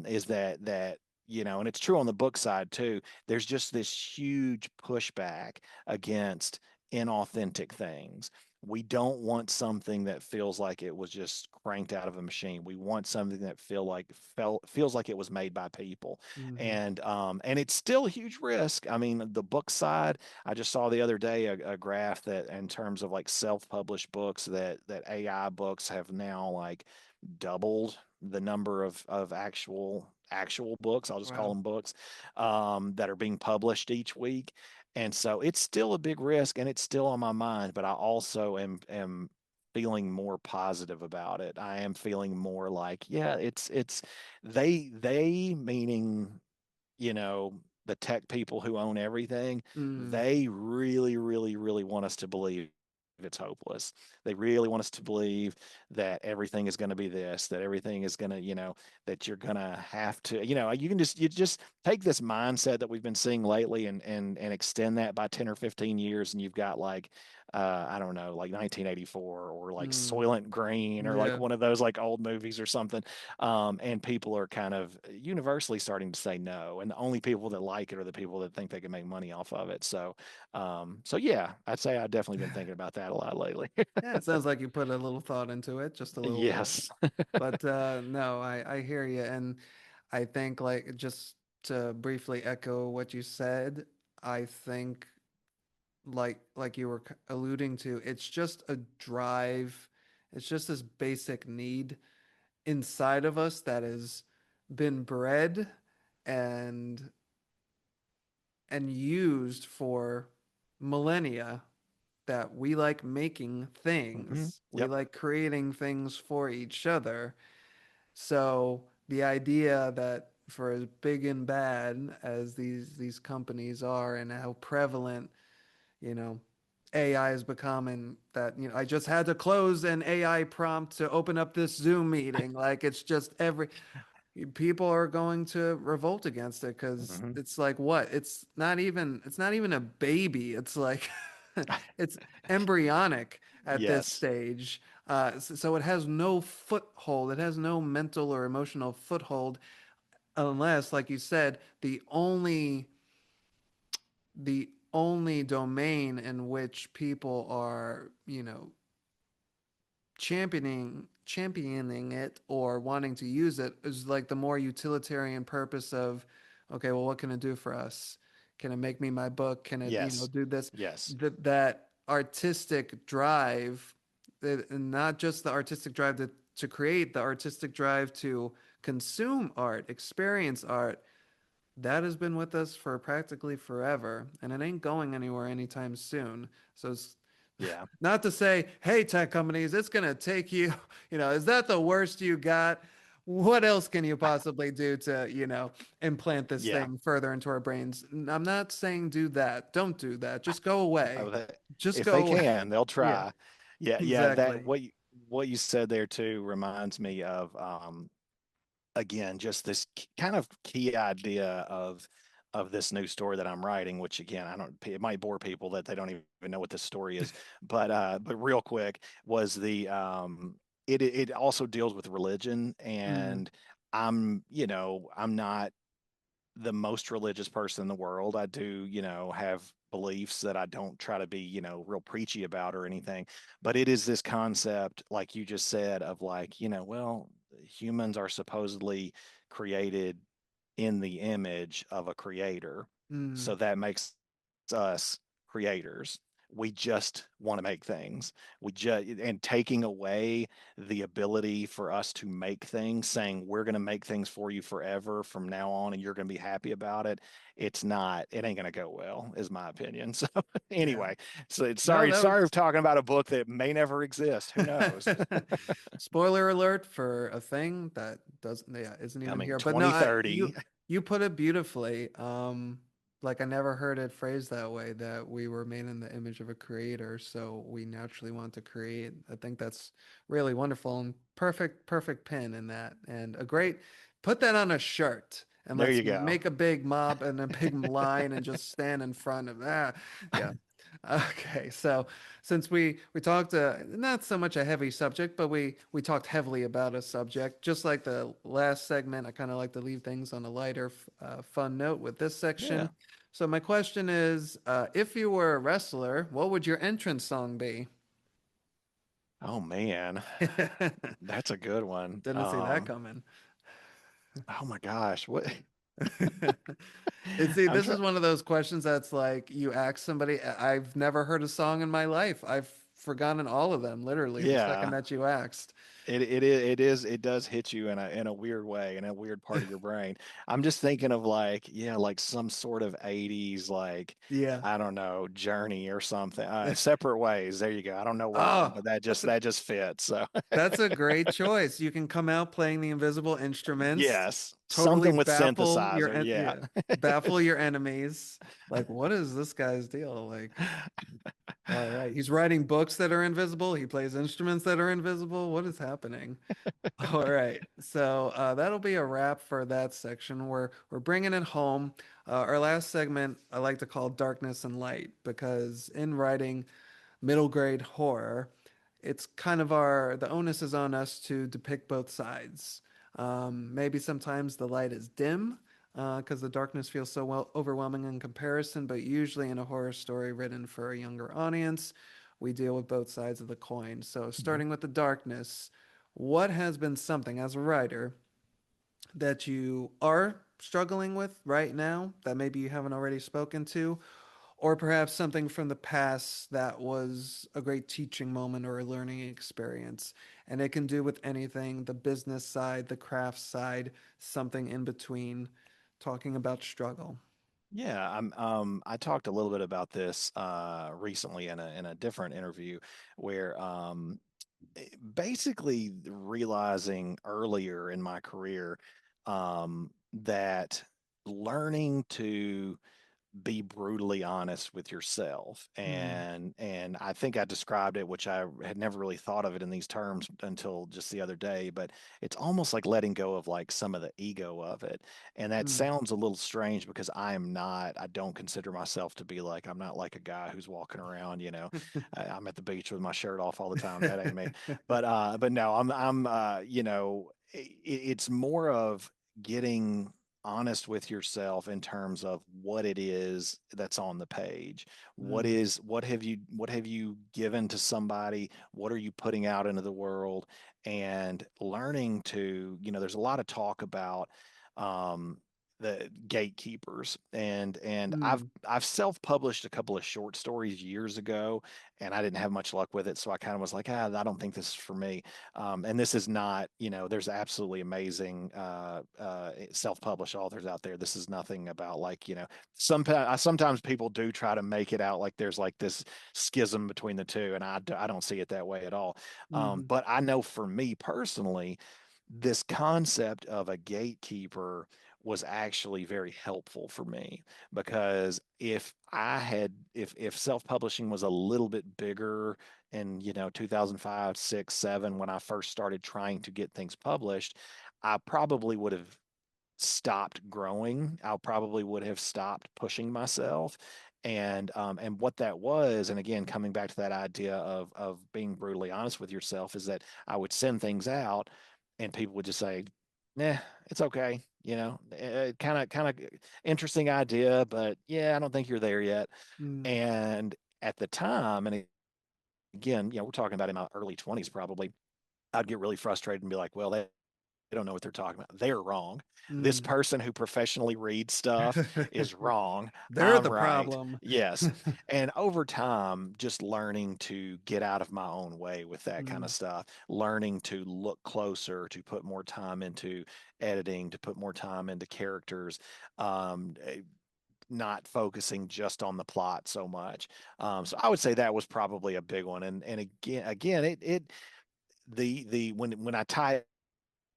is and it's true on the book side too. There's just this huge pushback against inauthentic things. We don't want something that feels like it was just cranked out of a machine. We want something that feels like it was made by people. hmm And it's still a huge risk. I mean, the book side, I just saw the other day a graph that, in terms of like self-published books, that AI books have now like doubled the number of actual books. I'll just call Wow. them books that are being published each week. And so it's still a big risk, and it's still on my mind. But I also am feeling more positive about it. I am feeling more like, yeah, it's they meaning, you know, the tech people who own everything, Mm, they really, really, really want us to believe it's hopeless. They really want us to believe that everything is going to be this, that everything is going to, that you're going to have to, you just take this mindset that we've been seeing lately and extend that by 10 or 15 years. And you've got like, I don't know, like 1984 or like mm, Soylent Green or like yeah. one of those like old movies or something. And people are kind of universally starting to say no. And the only people that like it are the people that think they can make money off of it. So yeah, I'd say I've definitely been thinking about that a lot lately. Yeah, it sounds like you put a little thought into it, just a little bit. Yes. But no, I hear you, and I think like just to briefly echo what you said, I think like you were alluding to, it's just a drive. It's just this basic need inside of us that has been bred and used for millennia, that we like making Hmm. things. We Yep. like creating things for each other. So the idea that for as big and bad as these companies are and how prevalent, you know, AI has become, and that, I just had to close an AI prompt to open up this Zoom meeting. Like it's just every people are going to revolt against it because Hmm. it's like what? It's not even a baby. It's like it's embryonic at this Yes. stage. So it has no foothold. It has no mental or emotional foothold unless, like you said, the only domain in which people are, championing it or wanting to use it is like the more utilitarian purpose of, okay, well, what can it do for us? Can it make me my book? Can it, Yes. do this? Yes. That artistic drive, and not just the artistic drive to create, the artistic drive to consume art, experience art, that has been with us for practically forever, and it ain't going anywhere anytime soon. So it's Yeah. not to say, hey, tech companies, it's going to take you, is that the worst you got? What else can you possibly do to, implant this Yeah. thing further into our brains? I'm not saying do that. Don't do that. Just go away. Oh, Just if they go away. can, they'll Yeah, try. Yeah. Yeah. That exactly. what you said there too reminds me of again, just this kind of key idea of this new story that I'm writing, which again, I don't, it might bore people that they don't even know what this story is, but real quick was it also deals with religion, Mm, and I'm not the most religious person in the world. I do, have beliefs that I don't try to be, real preachy about or anything. But it is this concept, like you just said, of like, well, humans are supposedly created in the image of a creator. mm, So that makes us creators. We just want to make things. And taking away the ability for us to make things, saying we're going to make things for you forever from now on and you're going to be happy about it. It ain't going to go well, is my opinion. So yeah. anyway, so No, sorry, that sorry for was talking about a book that may never exist. Who knows? spoiler alert for a thing that doesn't, yeah, isn't even Coming here. But no, 2030. you put it beautifully. Like I never heard it phrased that way, that we were made in the image of a creator, so we naturally want to create. I think that's really wonderful and perfect pin in that, and a great, put that on a shirt. And There let's you go. make a big mob and a big line and just stand in front of that. Yeah. Okay, so since we talked not so much a heavy subject, but we talked heavily about a subject. Just like the last segment, I kind of like to leave things on a lighter, fun note with this Yeah. section. So my question is, if you were a wrestler, what would your entrance song be? Oh man, that's a good one. Didn't see that coming. Oh my gosh, what? And see, I'm this trying. is one of those questions that's like you ask somebody, I've never heard a song in my life. I've forgotten all of them, literally, the second Yeah, that you asked. it does hit you in a weird way, in a weird part of your brain. I'm just thinking of like, yeah, like some sort of 80s, like, Yeah. I don't know, Journey or something. Separate Ways. There you go. I don't know why, Oh, but that just fits. So that's a great choice. You can come out playing the invisible instruments, yes, totally something with synthesizer. Yeah. baffle your enemies. Like, what is this guy's deal? Like, all right, he's writing books that are invisible. He plays instruments that are invisible. What is happening? All right, so that'll be a wrap for that section. We're bringing it home. Our last segment I like to call darkness and light because in writing middle grade horror, it's kind of the onus is on us to depict both sides. Maybe sometimes the light is dim because the darkness feels so overwhelming in comparison, but usually in a horror story written for a younger audience, we deal with both sides of the coin. So, Mhm. starting with the darkness, what has been something as a writer that you are struggling with right now that maybe you haven't already spoken to? Or perhaps something from the past that was a great teaching moment or a learning experience. And it can do with anything, the business side, the craft side, something in between, talking about struggle. Yeah, I talked a little bit about this recently in a different interview where basically realizing earlier in my career that learning to be brutally honest with yourself, Mm, and I think I described it, which I had never really thought of it in these terms until just the other day, but it's almost like letting go of like some of the ego of it. And that mm. sounds a little strange because I don't consider myself to be like, I'm not like a guy who's walking around, I'm at the beach with my shirt off all the time. That ain't me. But no, it's more of getting honest with yourself in terms of what it is that's on the page. Mm, What have you given to somebody? What are you putting out into the world? And learning to, there's a lot of talk about um the gatekeepers, and mm, I've self-published a couple of short stories years ago, and I didn't have much luck with it, so I kind of was like, I don't think this is for me. And this is not, there's absolutely amazing self-published authors out there. This is nothing about like, sometimes people do try to make it out like there's like this schism between the two, and I don't see it that way at all. mm, But I know for me personally, this concept of a gatekeeper was actually very helpful for me because if self-publishing was a little bit bigger in 2005, 6, 7 when I first started trying to get things published, I probably would have stopped growing. I probably would have stopped pushing myself. And what that was, and again, coming back to that idea of being brutally honest with yourself, is that I would send things out, and people would just say, "Nah, it's okay." Kind of interesting idea, but yeah, I don't think you're there yet. mm, And at the time, and again, we're talking about in my early 20s probably, I'd get really frustrated and be like, well, they don't know what they're talking about. They're wrong. This mm. person who professionally reads stuff is wrong. They're I'm the right. problem. Yes. And over time, just learning to get out of my own way with that kind of Mm, stuff, learning to look closer, to put more time into editing, to put more time into characters, not focusing just on the plot so much. So I would say that was probably a big one. And again, the when I tie it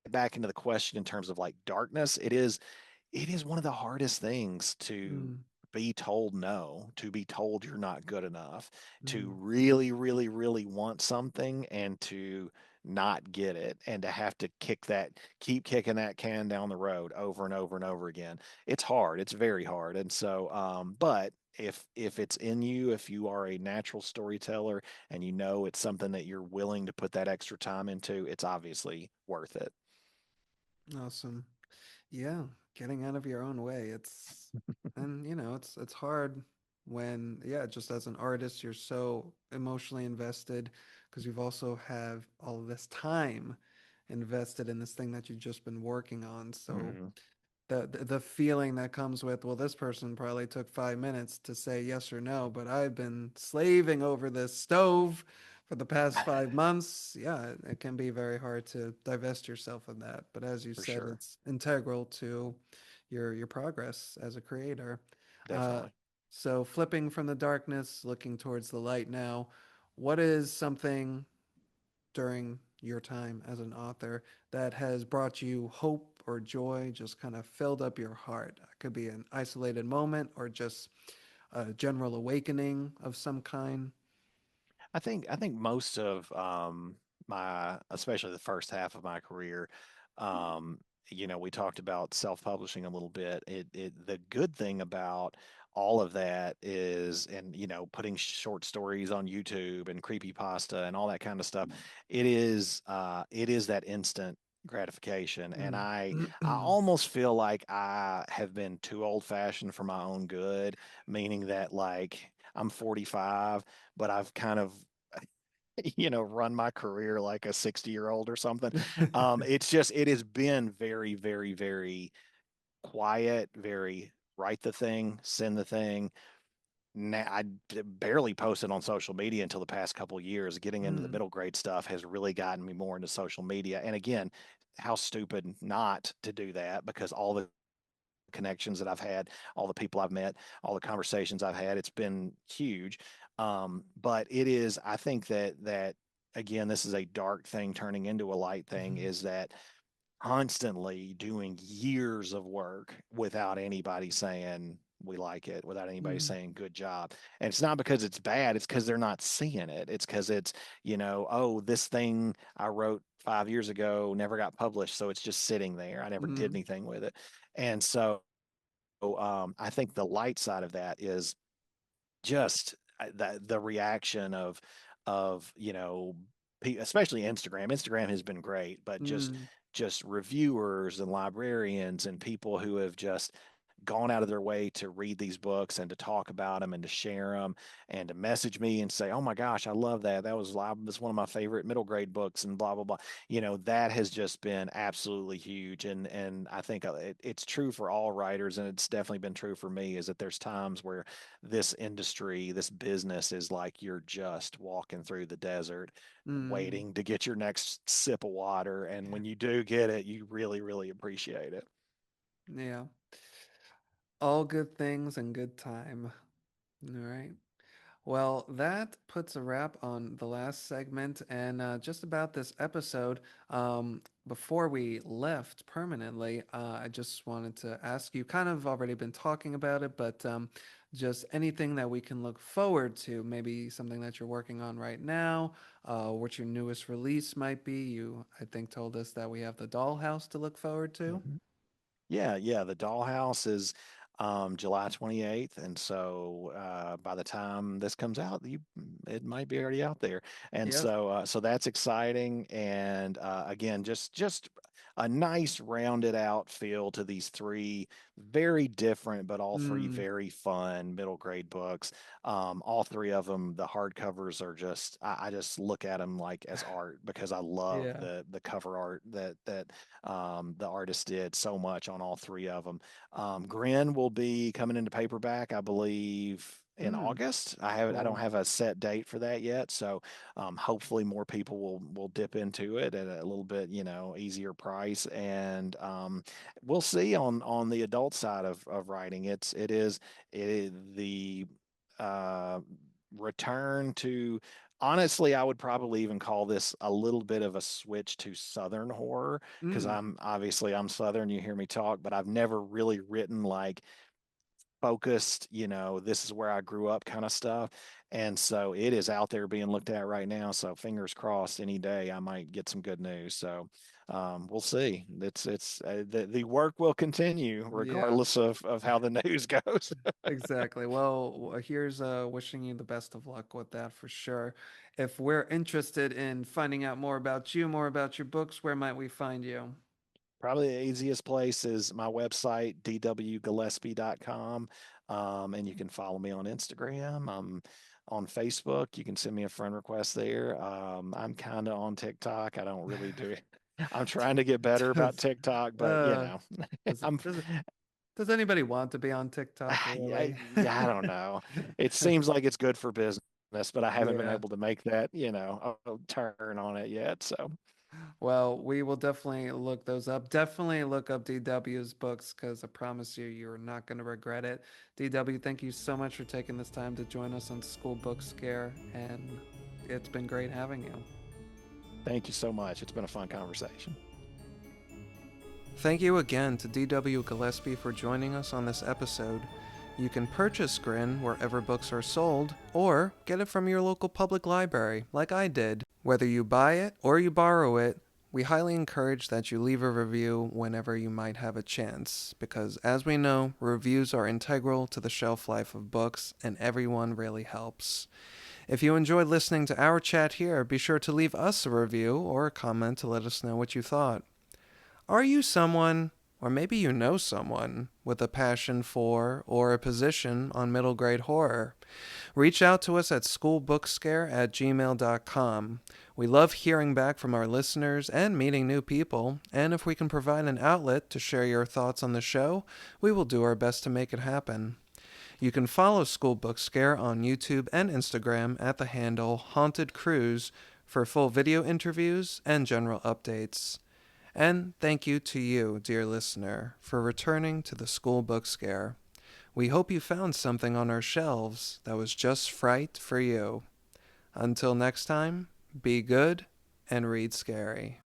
back into the question in terms of like darkness, it is one of the hardest things to mm, be told no, to be told you're not good enough, to mm. really, really, really want something and to not get it, and to have to keep kicking that can down the road over and over and over again. It's hard. It's very hard. And so, but if it's in you, if you are a natural storyteller and you know it's something that you're willing to put that extra time into, it's obviously worth it. Awesome. Yeah, getting out of your own way. And it's hard when, yeah, just as an artist, you're so emotionally invested because you've also have all of this time invested in this thing that you've just been working on. So Mhm. the feeling that comes with, well, this person probably took 5 minutes to say yes or no, but I've been slaving over this stove for the past 5 months, yeah, it can be very hard to divest yourself of that. But as you For said, sure. it's integral to your progress as a creator. Uh, Definitely. so flipping from the darkness, looking towards the light now, what is something during your time as an author that has brought you hope or joy, just kind of filled up your heart? It could be an isolated moment or just a general awakening of some kind. I think most of my, especially the first half of my career, um, we talked about self-publishing a little bit. The good thing about all of that is, and putting short stories on YouTube and creepypasta and all that kind of stuff, it is that instant gratification. And I Mm. almost feel like I have been too old-fashioned for my own good, meaning that like I'm 45, but I've kind of run my career like a 60-year-old or something. It's just, it has been very, very, very quiet, very write the thing, send the thing. Now, I barely posted on social media until the past couple of years. Getting into the Mm. middle grade stuff has really gotten me more into social media. And again, how stupid not to do that because all the connections that I've had, all the people I've met, all the conversations I've had. It's been huge. But it is, I think that again, this is a dark thing turning into a light thing, Mhm. is that constantly doing years of work without anybody saying we like it, without anybody Mm. saying good job. And it's not because it's bad, it's because they're not seeing it. It's because it's, oh, this thing I wrote 5 years ago never got published. So it's just sitting there. I never did Mm. anything with it. And so I think the light side of that is just the reaction of especially Instagram. Instagram has been great, but Mm. just reviewers and librarians and people who have just gone out of their way to read these books and to talk about them and to share them and to message me and say, "Oh my gosh, I love that. That's one of my favorite middle grade books," and blah blah blah. That has just been absolutely huge, and I think it's true for all writers, and it's definitely been true for me. Is that there's times where this industry, this business is like you're just walking through the desert Mm. waiting to get your next sip of water. And when you do get it, you really, really appreciate it. Yeah. All good things and good time. All right. Well, that puts a wrap on the last segment and just about this episode. Before we left permanently, I just wanted to ask you, kind of already been talking about it, but just anything that we can look forward to, maybe something that you're working on right now, what your newest release might be. You, I think, told us that we have the Dollhouse to look forward to. Mhm. Yeah, yeah. The Dollhouse is July 28th, and so by the time this comes out, it might be already out there. And Yep. so that's exciting. And again, just a nice rounded out feel to these three very different, but all three Mm, very fun middle grade books. All three of them, the hardcovers are just I just look at them like as art because I love yeah. the cover art that the artist did so much on all three of them. GRIN will be coming into paperback, I believe, in Mm, August. I don't cool. have a set date for that yet, so hopefully more people will dip into it at a little bit easier price, and we'll see on the adult side of writing. It is the uh, return to, honestly, I would probably even call this a little bit of a switch to Southern horror because Mm, I'm Southern, you hear me talk, but I've never really written like focused, this is where I grew up kind of stuff. And so it is out there being looked at right now. So fingers crossed any day I might get some good news. So we'll see. The work will continue yeah. regardless of how the news goes. Exactly. Well, here's wishing you the best of luck with that for sure. If we're interested in finding out more about you, more about your books, where might we find you? Probably the easiest place is my website, dwgillespie.com. And you can follow me on Instagram. I'm on Facebook. You can send me a friend request there. I'm kind of on TikTok. I don't really do it. I'm trying to get better about Does TikTok, but uh does I'm does does anybody want to be on TikTok really? yeah, I don't know. It seems like it's good for business. but I haven't been Yeah. able to make that, a turn on it yet. So Well, we will definitely look those up. Definitely look up DW's books because I promise you, you're not going to regret it. DW, thank you so much for taking this time to join us on School Book Scare, and it's been great having you. thank you so much. It's been a fun conversation. Thank you again to DW Gillespie for joining us on this episode. You can purchase GRIN wherever books are sold, or get it from your local public library, like I did. Whether you buy it or you borrow it, we highly encourage that you leave a review whenever you might have a chance, because as we know, reviews are integral to the shelf life of books, and everyone really helps. If you enjoyed listening to our chat here, be sure to leave us a review or a comment to let us know what you thought. Are you someone, or maybe you know someone, with a passion for or a position on middle grade horror? Reach out to us at schoolbookscare@gmail.com. We love hearing back from our listeners and meeting new people, and if we can provide an outlet to share your thoughts on the show, we will do our best to make it happen. You can follow School Book Scare on YouTube and Instagram at the handle Haunted Cruise for full video interviews and general updates. And thank you to you, dear listener, for returning to the School Book Scare. We hope you found something on our shelves that was just right for you. Until next time, be good and read scary.